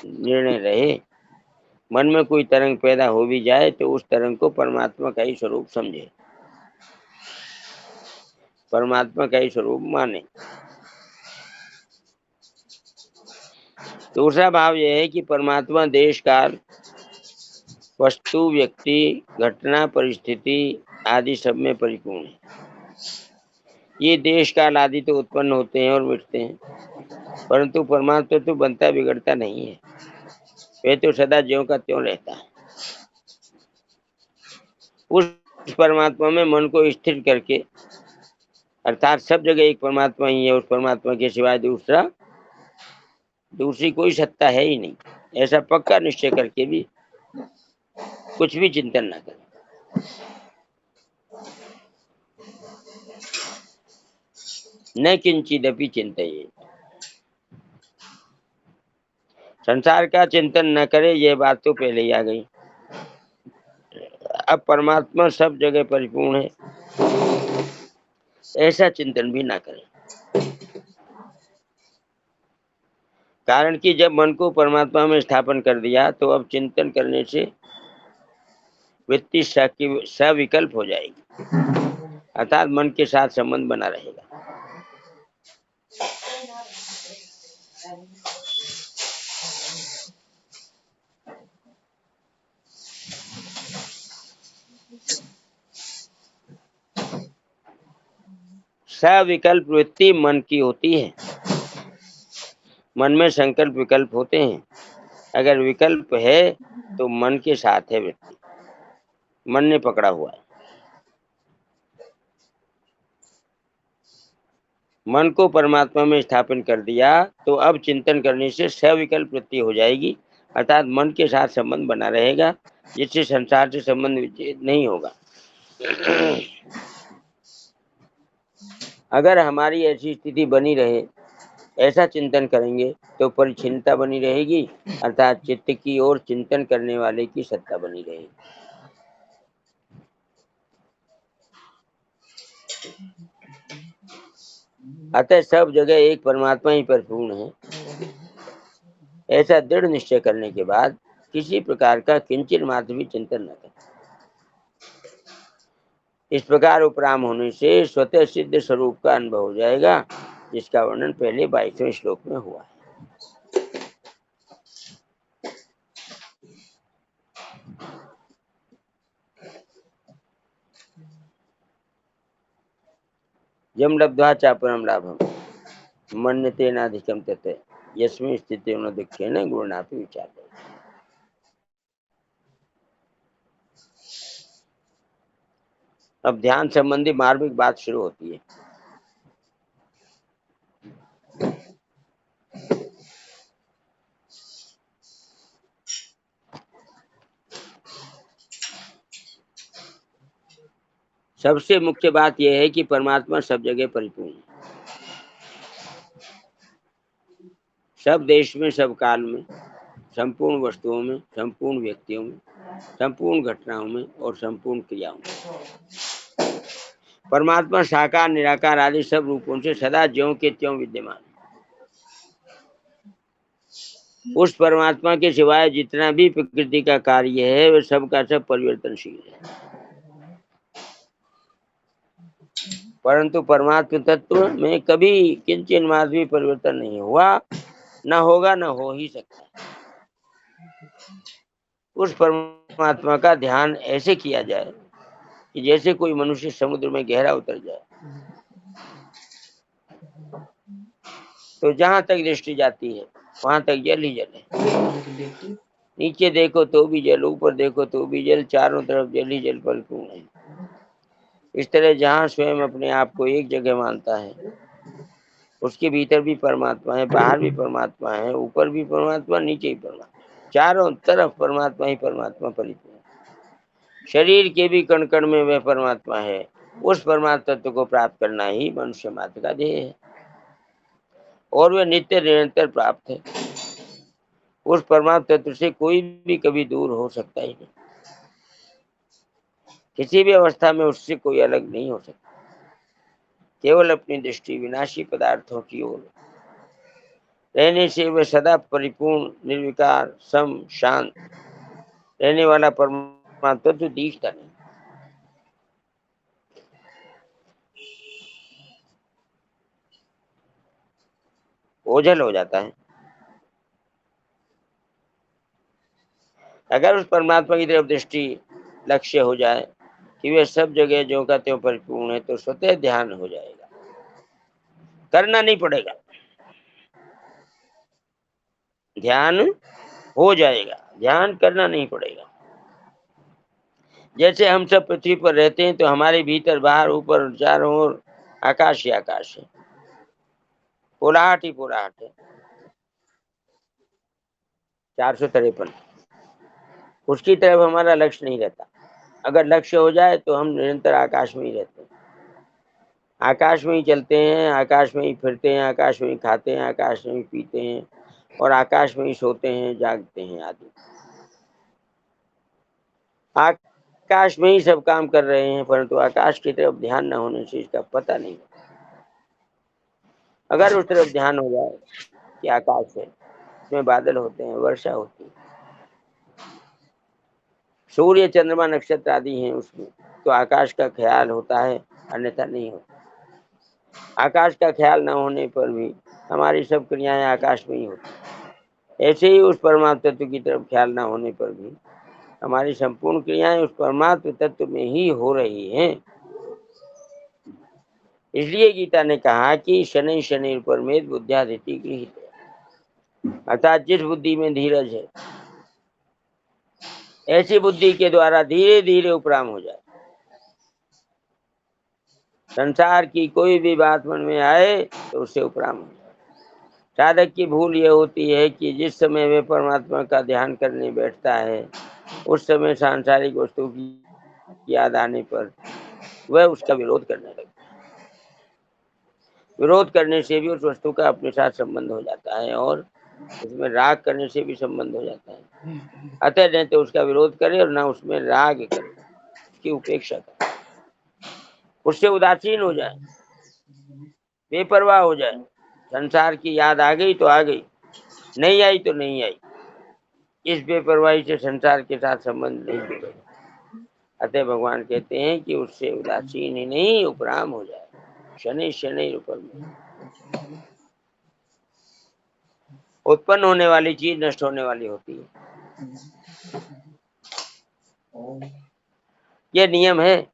Speaker 3: निर्णय रहे। मन में कोई तरंग पैदा हो भी जाए तो उस तरंग को परमात्मा का ही स्वरूप समझे, परमात्मा का ही स्वरूप माने। दूसरा भाव यह है कि परमात्मा देश काल, वस्तु, व्यक्ति, घटना, परिस्थिति आदि सब में परिपूर्ण है। ये देश काल आदि तो उत्पन्न होते हैं और मिटते हैं, परंतु परमात्मा तो बनता बिगड़ता नहीं है, वे तो सदा ज्यों का त्यों रहता है। उस परमात्मा में मन को स्थिर करके, अर्थात सब जगह एक परमात्मा ही है, उस परमात्मा के सिवाय दूसरी कोई सत्ता है ही नहीं, ऐसा पक्का निश्चय करके भी कुछ भी चिंतन न करें। न किंचिदपि चिंतयेत्, संसार का चिंतन न करे, यह बात तो पहले ही आ गई। अब परमात्मा सब जगह परिपूर्ण है, ऐसा चिंतन भी ना करें। कारण कि जब मन को परमात्मा में स्थापन कर दिया तो अब चिंतन करने से वृत्ति सविकल्प हो जाएगी, अर्थात मन के साथ संबंध बना रहेगा। सविकल्प वृत्ति मन की होती है। मन में संकल्प विकल्प होते हैं। अगर विकल्प है तो मन के साथ है वृत्ति, मन ने पकड़ा हुआ है। मन को परमात्मा में स्थापन कर दिया तो अब चिंतन करने से सविकल्प वृत्ति हो जाएगी, अर्थात मन के साथ संबंध बना रहेगा, जिससे संसार से संबंध विच्छेद नहीं होगा। अगर हमारी ऐसी स्थिति बनी रहे, ऐसा चिंतन करेंगे तो परिच्छिन्नता बनी रहेगी, अर्थात चित्त की ओर चिंतन करने वाले की सत्ता बनी रहेगी। अतः सब जगह एक परमात्मा ही परिपूर्ण है, ऐसा दृढ़ निश्चय करने के बाद किसी प्रकार का किंचित मात्र भी चिंतन न करें। इस प्रकार उपराम होने से स्वतः सिद्ध स्वरूप का अनुभव हो जाएगा, जिसका वर्णन पहले 22वें श्लोक में हुआ है। यम लब्ध्वा चापरम लाभम मन्यते नाधिकम तत् यस्मिन् स्थिते न दुःखेन गुणापि विचारते। अब ध्यान संबंधी मार्मिक बात शुरू होती है। सबसे मुख्य बात यह है कि परमात्मा सब जगह परिपूर्ण है, सब देश में, सब काल में, संपूर्ण वस्तुओं में, संपूर्ण व्यक्तियों में, संपूर्ण घटनाओं में और संपूर्ण क्रियाओं में। परमात्मा साकार, निराकार आदि सब रूपों से सदा ज्यों के त्यों विद्यमान है। उस परमात्मा के सिवाय जितना भी प्रकृति का कार्य है, वह सब का सब परिवर्तनशील है। परंतु परमात्म तत्व में कभी किंचित मात्र भी परिवर्तन नहीं हुआ, न होगा, न हो ही सकता है। उस परमात्मा का ध्यान ऐसे किया जाए कि जैसे कोई मनुष्य समुद्र में गहरा उतर जाए, तो जहां तक दृष्टि जाती है वहां तक जल ही जल है। नीचे देखो तो भी जल, ऊपर देखो तो भी जल, चारों तरफ जल ही जल परिपूर्ण है। इस तरह जहां स्वयं अपने आप को एक जगह मानता है, उसके भीतर भी परमात्मा है, बाहर भी परमात्मा है, ऊपर भी परमात्मा, नीचे ही परमात्मा, चारों तरफ परमात्मा ही परमात्मा परिपूर्ण। शरीर के भी कण कण में वह परमात्मा है। उस परमात्मा तत्व को प्राप्त करना ही मनुष्य मात्र का ध्येय है, और वह नित्य निरंतर प्राप्त है। उस परमात्मा तत्व से कोई भी कभी दूर हो सकता ही नहीं, किसी भी अवस्था में उससे कोई अलग नहीं हो सकता। केवल अपनी दृष्टि विनाशी पदार्थों की ओर रहने से वह सदा परिपूर्ण, निर्विकार, सम, शांत रहने वाला परमात्मा तत्व दिखता नहीं। ओझल हो जाता है। अगर उस परमात्मा की तरफ दृष्टि लक्ष्य हो जाए कि वह सब जगह ज्यों का त्यों परिपूर्ण है, तो स्वतः ध्यान हो जाएगा, करना नहीं पड़ेगा, ध्यान हो जाएगा, ध्यान करना नहीं पड़ेगा। जैसे हम सब पृथ्वी पर रहते हैं तो हमारे भीतर, बाहर, ऊपर, चारों ओर आकाश ही आकाश है, कोलाहट ही कोलाहट है। 453 उसकी तरफ हमारा लक्ष्य नहीं रहता। अगर लक्ष्य हो जाए तो हम निरंतर आकाश में ही रहते हैं, आकाश में ही चलते हैं, आकाश में ही फिरते हैं, आकाश में ही खाते हैं, आकाश में ही पीते हैं, और आकाश में ही सोते हैं, जागते हैं आदि। आकाश में ही सब काम कर रहे हैं, परंतु आकाश की तरफ ध्यान न होने से इसका पता नहीं। अगर उस तरफ ध्यान हो जाए कि आकाश है, उसमें बादल होते हैं, वर्षा होती है, सूर्य, चंद्रमा, नक्षत्र आदि हैं उसमें, तो आकाश का ख्याल होता है, अन्यथा नहीं होता। आकाश का ख्याल न होने पर भी हमारी सब क्रियाएं आकाश में ही होती। ऐसे ही उस परमात्मा तत्व की तरफ ख्याल न होने पर भी हमारी संपूर्ण क्रियाएं उस परमात्मा तत्व में ही हो रही हैं। इसलिए गीता ने कहा कि शनै शनैः परमेद बुद्ध्यादिति गृहीत, अर्थात जिस बुद्धि में धीरज है, ऐसी बुद्धि के द्वारा धीरे धीरे उपराम हो जाए। संसार की कोई भी बात मन में आए तो उससे उपराम हो जाए। साधक की भूल यह होती है कि जिस समय वे परमात्मा का ध्यान करने बैठता है उस समय सांसारिक वस्तु की याद आने पर वह उसका विरोध करने लगता है। विरोध करने से भी उस वस्तु का अपने साथ संबंध हो जाता है और उसमें राग करने से भी संबंध हो जाता है। अतः न तो उसका विरोध करे और न उसमें राग करे, उसकी उपेक्षा करे, उससे उदासीन हो जाए, बेपरवाह हो जाए। संसार की याद आ गई तो आ गई, नहीं आई तो नहीं आई। इस बेपरवाही से संसार के साथ संबंध नहीं जुड़ेगा। अतः भगवान कहते हैं कि उससे उदासीन ही नहीं उपराम हो जाए, शनि शनि उपरम। उत्पन्न होने वाली चीज नष्ट होने वाली होती है, यह नियम है।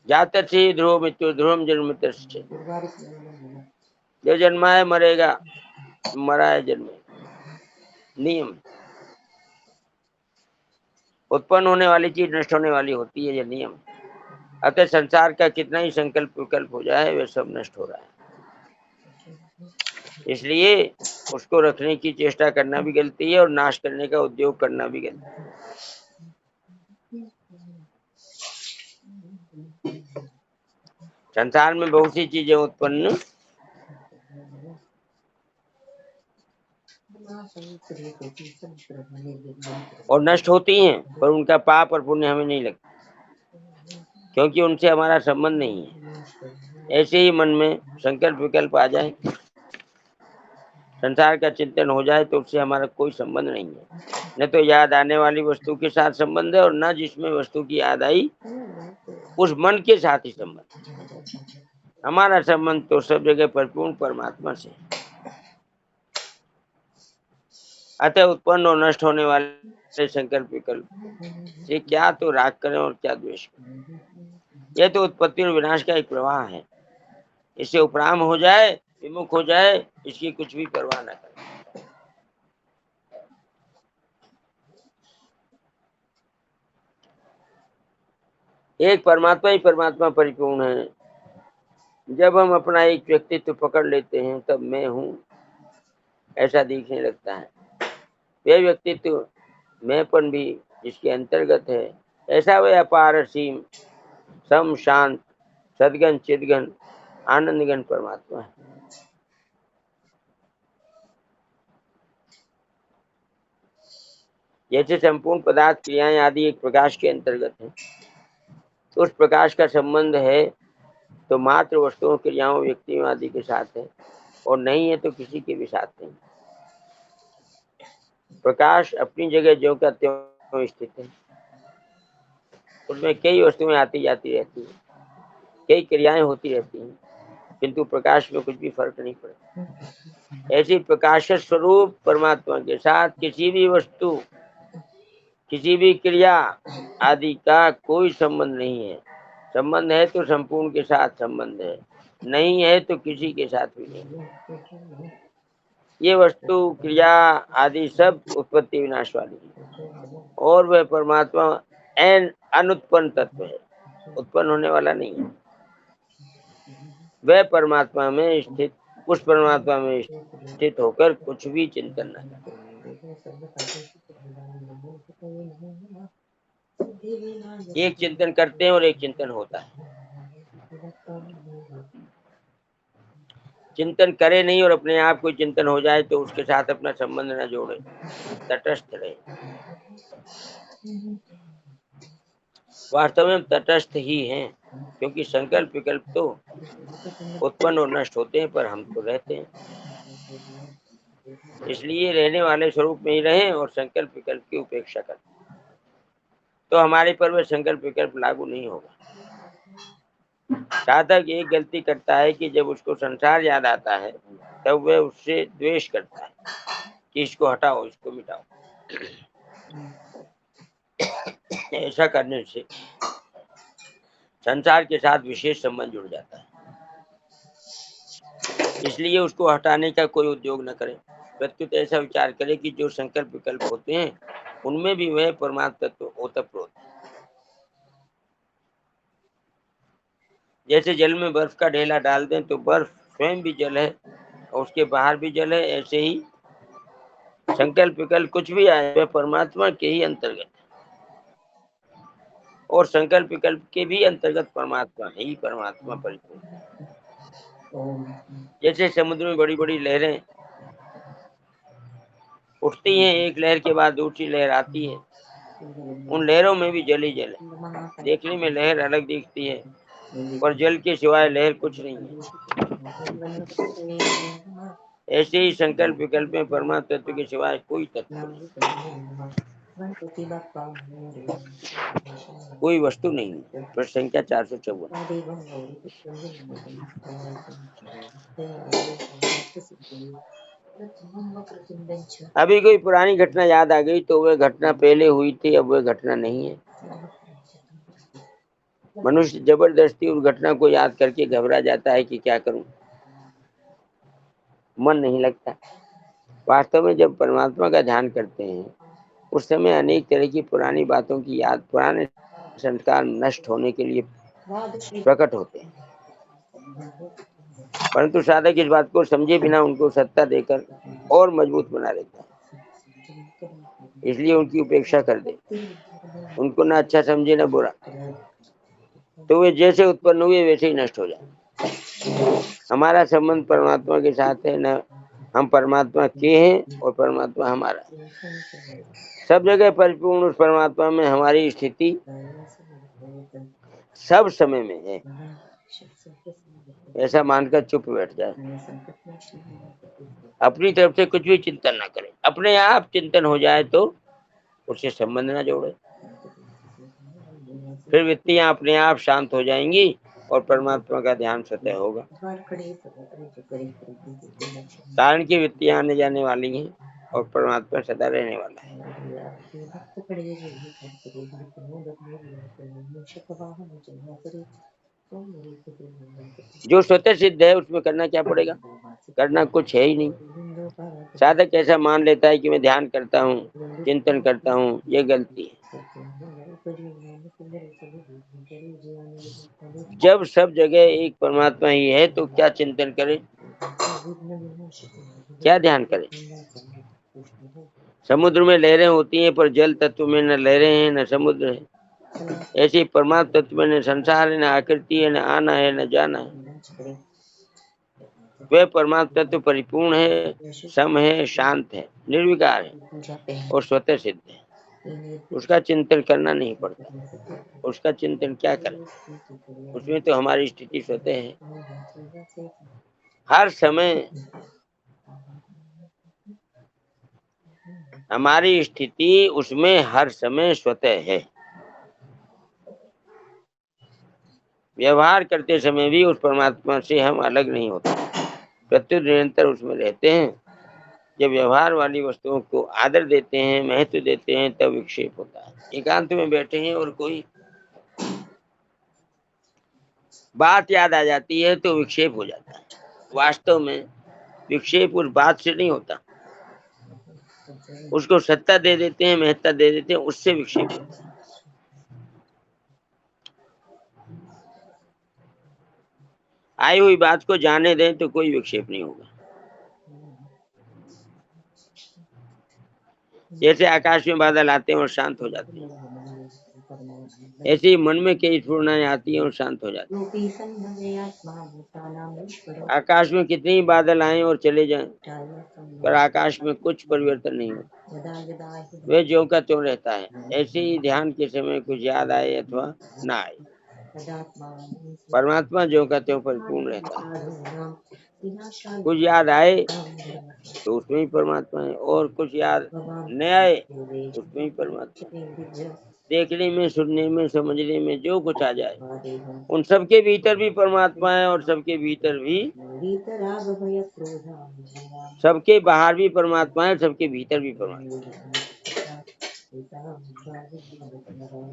Speaker 3: जातस्य ध्रुव मृत्यु ध्रुवम जन्म मृत्युश्च। जो जन्मा है मरेगा, मरा है जन्मे, नियम। उत्पन्न होने वाली चीज नष्ट होने वाली होती है, यह नियम। अतः संसार का कितना ही संकल्प विकल्प हो जाए वह सब नष्ट हो रहा है। इसलिए उसको रखने की चेष्टा करना भी गलती है और नाश करने का उद्योग करना भी गलती है। संसार में बहुत सी चीजें उत्पन्न और नष्ट होती हैं, पर उनका पाप और पुण्य हमें नहीं लगता, क्योंकि उनसे हमारा संबंध नहीं है। ऐसे ही मन में संकल्प विकल्प आ जाए, संसार का चिंतन हो जाए तो उससे हमारा कोई संबंध नहीं है। न तो याद आने वाली वस्तु के साथ संबंध है और न जिसमें वस्तु की याद आई उस मन के साथ ही संबंध। हमारा संबंध तो सब जगह परिपूर्ण परमात्मा से। अतः उत्पन्न और नष्ट होने वाले संकल्प विकल्प से क्या तो राग करें और क्या द्वेष करें। यह तो उत्पत्ति और विनाश का एक प्रवाह है। इससे उपराम हो जाए, विमुख हो जाए, इसकी कुछ भी परवाह न करें। एक परमात्मा ही परमात्मा परिपूर्ण है। जब हम अपना एक व्यक्तित्व पकड़ लेते हैं तब मैं हूँ ऐसा दिखने लगता है। वह व्यक्तित्व मैंपन भी जिसके अंतर्गत है, ऐसा वह अपार असीम सम शांत सदगन चिदगन आनंदगन परमात्मा है। जैसे संपूर्ण पदार्थ क्रियाएं आदि एक प्रकाश के अंतर्गत है, तो उस प्रकाश का संबंध है तो मात्र वस्तुओं क्रियाओं व्यक्तियों आदि के साथ है और नहीं है तो किसी के भी साथ नहीं। प्रकाश अपनी जगह ज्यों का त्यों स्थित है। उसमें कई वस्तुएं आती जाती रहती हैं, कई क्रियाएं होती रहती हैं, किंतु प्रकाश में कुछ भी फर्क नहीं पड़ता। ऐसी प्रकाश स्वरूप परमात्मा के साथ किसी भी वस्तु किसी भी क्रिया आदि का कोई संबंध नहीं है। संबंध है तो संपूर्ण के साथ संबंध है, नहीं है तो किसी के साथ भी नहीं। ये वस्तु क्रिया आदि सब उत्पत्ति विनाश वाली है और वह परमात्मा अनुत्पन्न तत्व है, उत्पन्न होने वाला नहीं है। वह परमात्मा में स्थित, उस परमात्मा में स्थित होकर कुछ भी चिंतन न करे। एक चिंतन करते हैं और एक चिंतन होता है। चिंतन करे नहीं और अपने आप को चिंतन हो जाए तो उसके साथ अपना संबंध न जोड़े, तटस्थ रहे। वास्तव में तटस्थ ही हैं, क्योंकि संकल्प विकल्प तो उत्पन्न और नष्ट होते हैं पर हम तो रहते हैं। इसलिए रहने वाले स्वरूप में ही रहें और संकल्प विकल्प की उपेक्षा करें, तो हमारे पर वह संकल्प विकल्प लागू नहीं होगा। साधक एक गलती करता है कि जब उसको संसार याद आता है तब वह उससे द्वेष करता है कि इसको हटाओ, इसको मिटाओ। ऐसा करने से संसार के साथ विशेष संबंध जुड़ जाता है। इसलिए उसको हटाने का कोई उद्योग न करें, प्रत्युत ऐसा विचार करे कि जो संकल्प विकल्प होते हैं उनमें भी वह परमात्मा तत्व ओतप्रोत है। जैसे जल में बर्फ का ढेला डाल दें तो बर्फ स्वयं भी जल है और उसके बाहर भी जल है, ऐसे ही संकल्प विकल्प कुछ भी आए वह परमात्मा के ही अंतर्गत है और संकल्प विकल्प के भी अंतर्गत परमात्मा ही परमात्मा परिपूर्ण। जैसे समुद्र में बड़ी बड़ी लहरें उठती हैं, एक लहर के बाद दूसरी लहर आती है, उन लहरों में भी जल ही जल है। देखने में लहर अलग दिखती है पर जल के सिवाय लहर कुछ नहीं है। ऐसे ही संकल्प विकल्प में परमात्मा तत्व के सिवाय कोई तत्व नहीं, कोई वस्तु नहीं है। प्रश्न संख्या 454। अभी कोई पुरानी घटना याद आ गई तो वह घटना पहले हुई थी, अब वह घटना नहीं है। मनुष्य जबरदस्ती उस घटना को याद करके घबरा जाता है कि क्या करूं, मन नहीं लगता। वास्तव में जब परमात्मा का ध्यान करते हैं उस समय अनेक तरह की पुरानी बातों की याद, पुराने संस्कार नष्ट होने के लिए प्रकट होते हैं, परंतु साधक इस बात को समझे बिना उनको सत्ता देकर और मजबूत बना लेता है। इसलिए उनकी उपेक्षा कर दे, उनको ना अच्छा समझे ना बुरा, तो वे जैसे उत्पन्न हुए वैसे ही नष्ट हो जाए। हमारा संबंध परमात्मा के साथ है, न हम परमात्मा के हैं और परमात्मा हमारा है। सब जगह परिपूर्ण उस परमात्मा में हमारी स्थिति सब समय में है, ऐसा मानकर चुप बैठ जाए। अपनी तरफ से कुछ भी चिंतन ना करें, अपने आप चिंतन हो जाए तो उससे संबंध ना जोड़े, फिर वृत्तियां अपने आप शांत हो जाएंगी और परमात्मा का ध्यान स्वतः होगा। कारण की वृत्तियां आने जाने वाली हैं और परमात्मा सदा रहने वाला है। जो स्वतः सिद्ध है उसमें करना क्या पड़ेगा, करना कुछ है ही नहीं। साधक ऐसा मान लेता है कि मैं ध्यान करता हूँ, चिंतन करता हूँ, ये गलती है। जब सब जगह एक परमात्मा ही है तो क्या चिंतन करें, क्या ध्यान करें। समुद्र में लहरें होती हैं पर जल तत्व में न लहरें हैं न समुद्र है। ऐसे परमात्मा तत्व में न संसार है, न आकृति है, न आना है, न जाना है। वह परमात्मा तत्व परिपूर्ण है, सम है, शांत है, निर्विकार है और स्वतः सिद्ध है। उसका चिंतन करना नहीं पड़ता। उसका चिंतन क्या करें, उसमें तो हमारी स्थिति स्वतः है। हर समय हमारी स्थिति उसमें हर समय स्वतः है। व्यवहार करते समय भी उस परमात्मा से हम अलग नहीं होते, प्रत्युत निरंतर उसमें रहते हैं। जब व्यवहार वाली वस्तुओं को आदर देते हैं, महत्व देते हैं, तब विक्षेप होता है। एकांत में बैठे हैं और कोई बात याद आ जाती है तो विक्षेप हो जाता है। वास्तव में विक्षेप उस बात से नहीं होता, उसको सत्ता दे देते हैं, महत्ता दे देते हैं, उससे विक्षेप होता है। आई हुई बात को जाने दें तो कोई विक्षेप नहीं होगा। जैसे आकाश में बादल आते हैं और शांत हो जाते हैं, ऐसे ही मन में कई स्फुरणाएं आती हैं और शांत हो जाती हैं। आकाश में कितने ही बादल आए और चले जाएं, पर आकाश में कुछ परिवर्तन नहीं होता, वह ज्यों का त्यों रहता है। ऐसे ही ध्यान के समय कुछ याद आए अथवा ना आए, परमात्मा ज्यों का त्यों परिपूर्ण रहता है। कुछ याद आए तो उसमें ही परमात्मा है और कुछ याद न आए उसमें ही परमात्मा है। देखने में, सुनने में, समझने में जो कुछ आ जाए उन सबके भीतर भी परमात्मा है और सबके भीतर भी, सबके बाहर भी परमात्मा है, सबके भीतर भी परमात्मा है।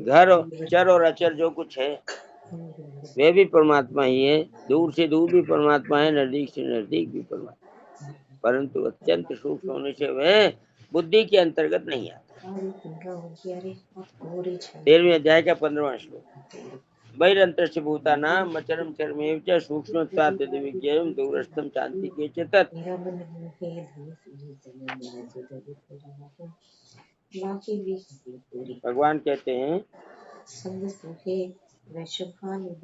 Speaker 3: घर चर और अचर जो कुछ है वे भी परमात्मा ही है। दूर से दूर भी परमात्मा है, नजदीक से नजदीक भी परमात्मा, परंतु अत्यंत सूक्ष्म होने से वह बुद्धि के अंतर्गत नहीं आता। 13वें अध्याय का 15वां श्लोक। बहिरंतरस्य भूतानां मचरम चरमेव च सूक्ष्मत्वात् तद्विज्ञेयं दूरस्थं चान्तिके च तत्। भगवान कहते हैं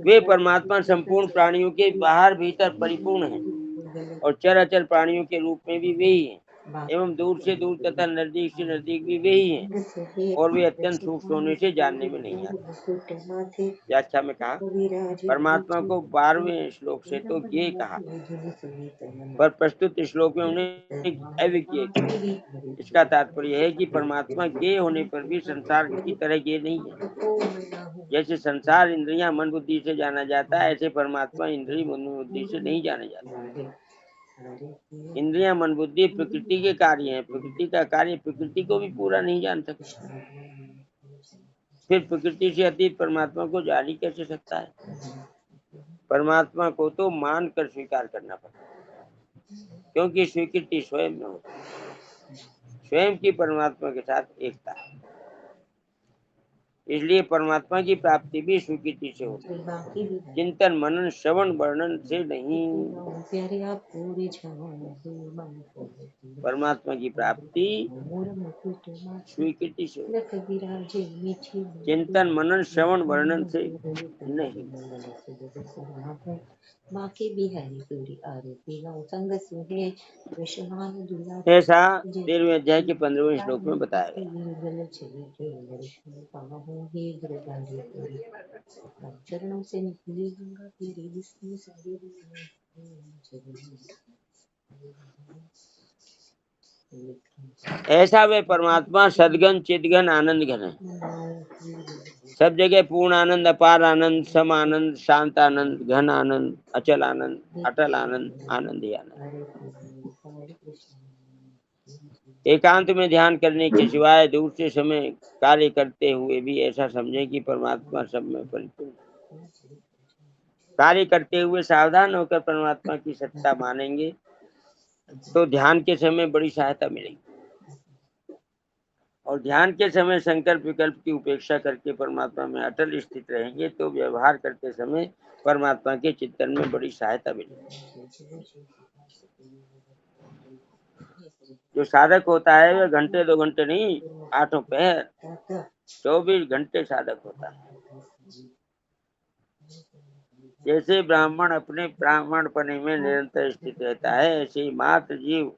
Speaker 3: वे परमात्मा संपूर्ण प्राणियों के बाहर भीतर परिपूर्ण हैं और चराचर प्राणियों के रूप में भी वे ही हैं, एवं दूर से दूर तथा नजदीक से नजदीक भी वे ही हैं, और वे अत्यंत सूक्ष्म होने से जानने में नहीं आते। व्याख्या में कहा परमात्मा को 12वें श्लोक से तो ज्ञेय कहा, पर प्रस्तुत श्लोक में उन्हें अविज्ञेय कहा। इसका तात्पर्य है कि परमात्मा ज्ञेय होने पर भी संसार की तरह ज्ञेय नहीं है। जैसे संसार इंद्रियां मन बुद्धि से जाना जाता है, ऐसे परमात्मा इंद्रिय मन बुद्धि से नहीं जाना जाता। इंद्रियां मन बुद्धि प्रकृति के कार्य हैं, प्रकृति का कार्य प्रकृति को भी पूरा नहीं जान सकता, फिर प्रकृति से अतीत परमात्मा को जान ही कैसे सकता है। परमात्मा को तो मान कर स्वीकार करना पड़ता है, क्योंकि स्वीकृति स्वयं में होती है, स्वयं की परमात्मा के साथ एकता है। इसलिए परमात्मा की प्राप्ति भी स्वीकृति से होती है, चिंतन मनन श्रवण वर्णन से नहीं। परमात्मा की प्राप्ति स्वीकृति से होती है, चिंतन मनन श्रवण वर्णन से नहीं। ऐसा 13वें अध्याय के 15वें श्लोक में बताया गया। ऐसा वे परमात्मा सदगन चिदगन आनंद घन है, सब जगह पूर्ण आनंद, अपार आनंद, सम आनंद, शांत आनंद, घन आनंद, अचल आनंद, अटल आनंद, आनंद ही आनंद। एकांत में ध्यान करने के सिवाय दूर से समय कार्य करते हुए भी ऐसा समझे कि परमात्मा सब में परिपूर्ण। कार्य करते हुए सावधान होकर परमात्मा की सत्ता मानेंगे तो ध्यान के समय बड़ी सहायता मिलेगी, और ध्यान के समय संकल्प विकल्प की उपेक्षा करके परमात्मा में अटल स्थित रहेंगे तो व्यवहार करते समय परमात्मा के चिंतन में बड़ी सहायता मिलेगी। जो साधक होता है वह घंटे 2 घंटे नहीं, 8 पहर 24 घंटे साधक होता है। जैसे ब्राह्मण अपने ब्राह्मण पने में निरंतर स्थित रहता है, ऐसे ही मात्र जीव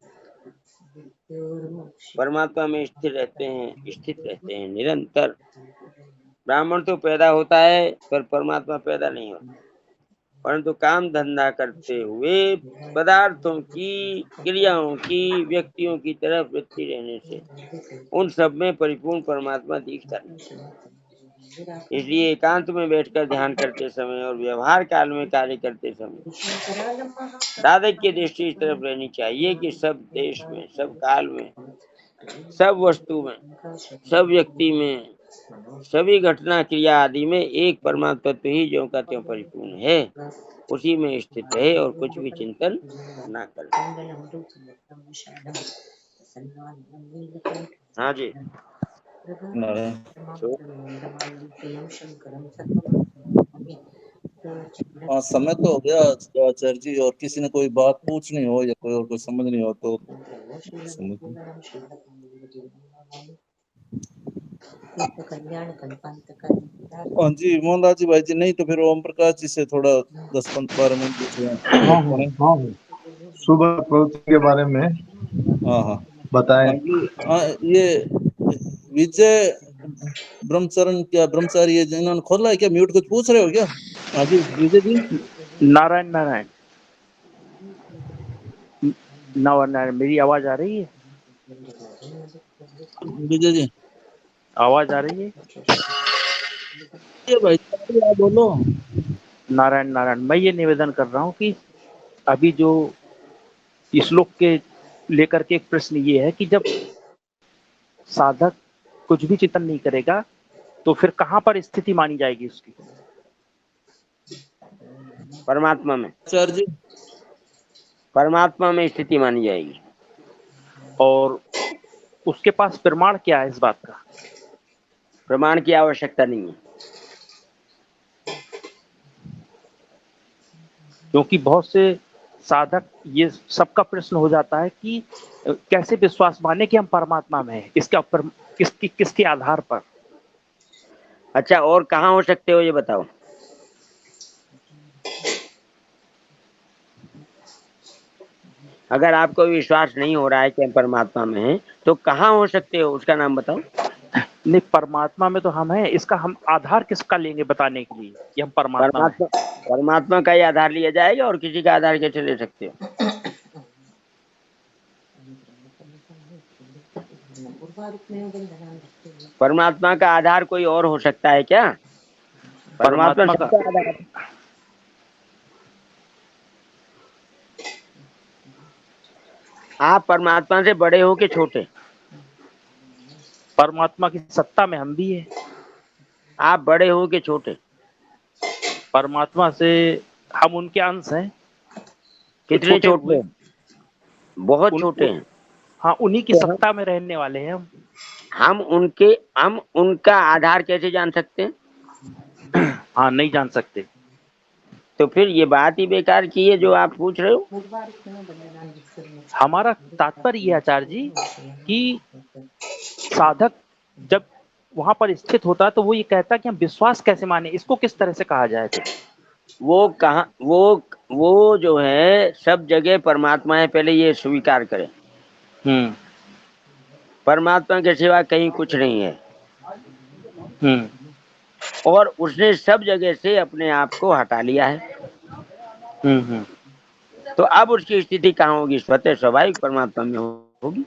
Speaker 3: परमात्मा में स्थित रहते हैं निरंतर। ब्राह्मण तो पैदा होता है पर परमात्मा पैदा नहीं होता, परंतु काम धंधा करते हुए पदार्थों की, क्रियाओं की, व्यक्तियों की तरफ वृत्ति रहने से उन सब में परिपूर्ण परमात्मा दिखता नहीं। इसलिए एकांत में बैठकर ध्यान करते समय और व्यवहार काल में कार्य करते समय साधक की दृष्टि इस तरफ रहनी चाहिए कि सब देश में, सब काल में, सब वस्तु में, सब व्यक्ति में, सभी घटना क्रिया आदि में एक परमात्मा तत्व ही ज्यों का त्यों परिपूर्ण है, उसी में स्थित रहे और कुछ भी चिंतन ना करे। हाँ जी।
Speaker 2: हाँ, समय तो हो गया आचार्य जी, और किसी ने कोई बात पूछनी हो या कोई और कोई समझनी हो तो समझ। हाँ जी मोहनदास जी भाई जी, नहीं तो फिर ओम प्रकाश जी से थोड़ा 10-12 मिनट
Speaker 4: हाँ सुबह प्रवृत्ति के बारे में
Speaker 2: हाँ
Speaker 4: बताएं।
Speaker 2: ये विजय ब्रह्मचरण क्या ब्रह्मचारी है जिन्होंने खोला है क्या? म्यूट कुछ पूछ रहे हो क्या? हाँ जी विजय जी।
Speaker 10: नारायण नारायण नारायण, मेरी आवाज आ रही है?
Speaker 2: विजय जी
Speaker 10: आवाज आ रही है?
Speaker 2: ये भाई बोलो।
Speaker 10: नारायण नारायण, मैं ये निवेदन कर रहा हूँ कि अभी जो श्लोक के लेकर के एक प्रश्न ये है कि जब साधक कुछ भी चिंतन नहीं करेगा तो फिर कहाँ पर स्थिति मानी जाएगी उसकी?
Speaker 3: परमात्मा में।
Speaker 2: सर जी
Speaker 3: परमात्मा में स्थिति मानी जाएगी।
Speaker 10: और उसके पास प्रमाण क्या है इस बात का?
Speaker 3: प्रमाण की आवश्यकता नहीं है।
Speaker 10: क्योंकि बहुत से साधक ये सबका प्रश्न हो जाता है कि कैसे विश्वास माने कि हम परमात्मा में हैं, इसके ऊपर किसके आधार पर?
Speaker 3: अच्छा, और कहाँ हो सकते हो ये बताओ। अगर आपको विश्वास नहीं हो रहा है कि हम परमात्मा में हैं, तो कहाँ हो सकते हो, उसका नाम बताओ।
Speaker 10: नहीं, परमात्मा में तो हम हैं, इसका हम आधार किसका लेंगे बताने के लिए कि हम परमात्मा में हैं?
Speaker 3: परमात्मा का ही आधार लिया जाएगा, और किसी का आधार कैसे ले सकते हो? परमात्मा का आधार कोई और हो सकता है क्या? परमात्मा
Speaker 10: परमात्मा का
Speaker 3: सबका आधार है। आप परमात्मा से बड़े हो कि छोटे?
Speaker 10: परमात्मा की सत्ता में हम भी हैं।
Speaker 3: आप बड़े हो कि छोटे?
Speaker 10: परमात्मा से हम उनके अंश हैं।
Speaker 3: कितने छोटे हैं? बहुत छोटे हैं।
Speaker 10: हाँ, उन्हीं की सत्ता में रहने वाले हैं हम।
Speaker 3: हम उनका आधार कैसे जान सकते हैं?
Speaker 10: हाँ, नहीं जान सकते।
Speaker 3: तो फिर ये बात ही बेकार की है जो आप पूछ रहे हो।
Speaker 10: हमारा तात्पर्य ये आचार्य जी कि साधक जब वहां पर स्थित होता है तो वो ये कहता है कि हम विश्वास कैसे माने, इसको किस तरह से कहा जाए? फिर
Speaker 3: वो जो है सब जगह परमात्मा है, पहले ये स्वीकार करें। परमात्मा के सिवा कहीं कुछ नहीं है। और उसने सब जगह से अपने आप को हटा लिया है। तो अब उसकी स्थिति कहाँ होगी? स्वतः स्वाभाविक परमात्मा में होगी।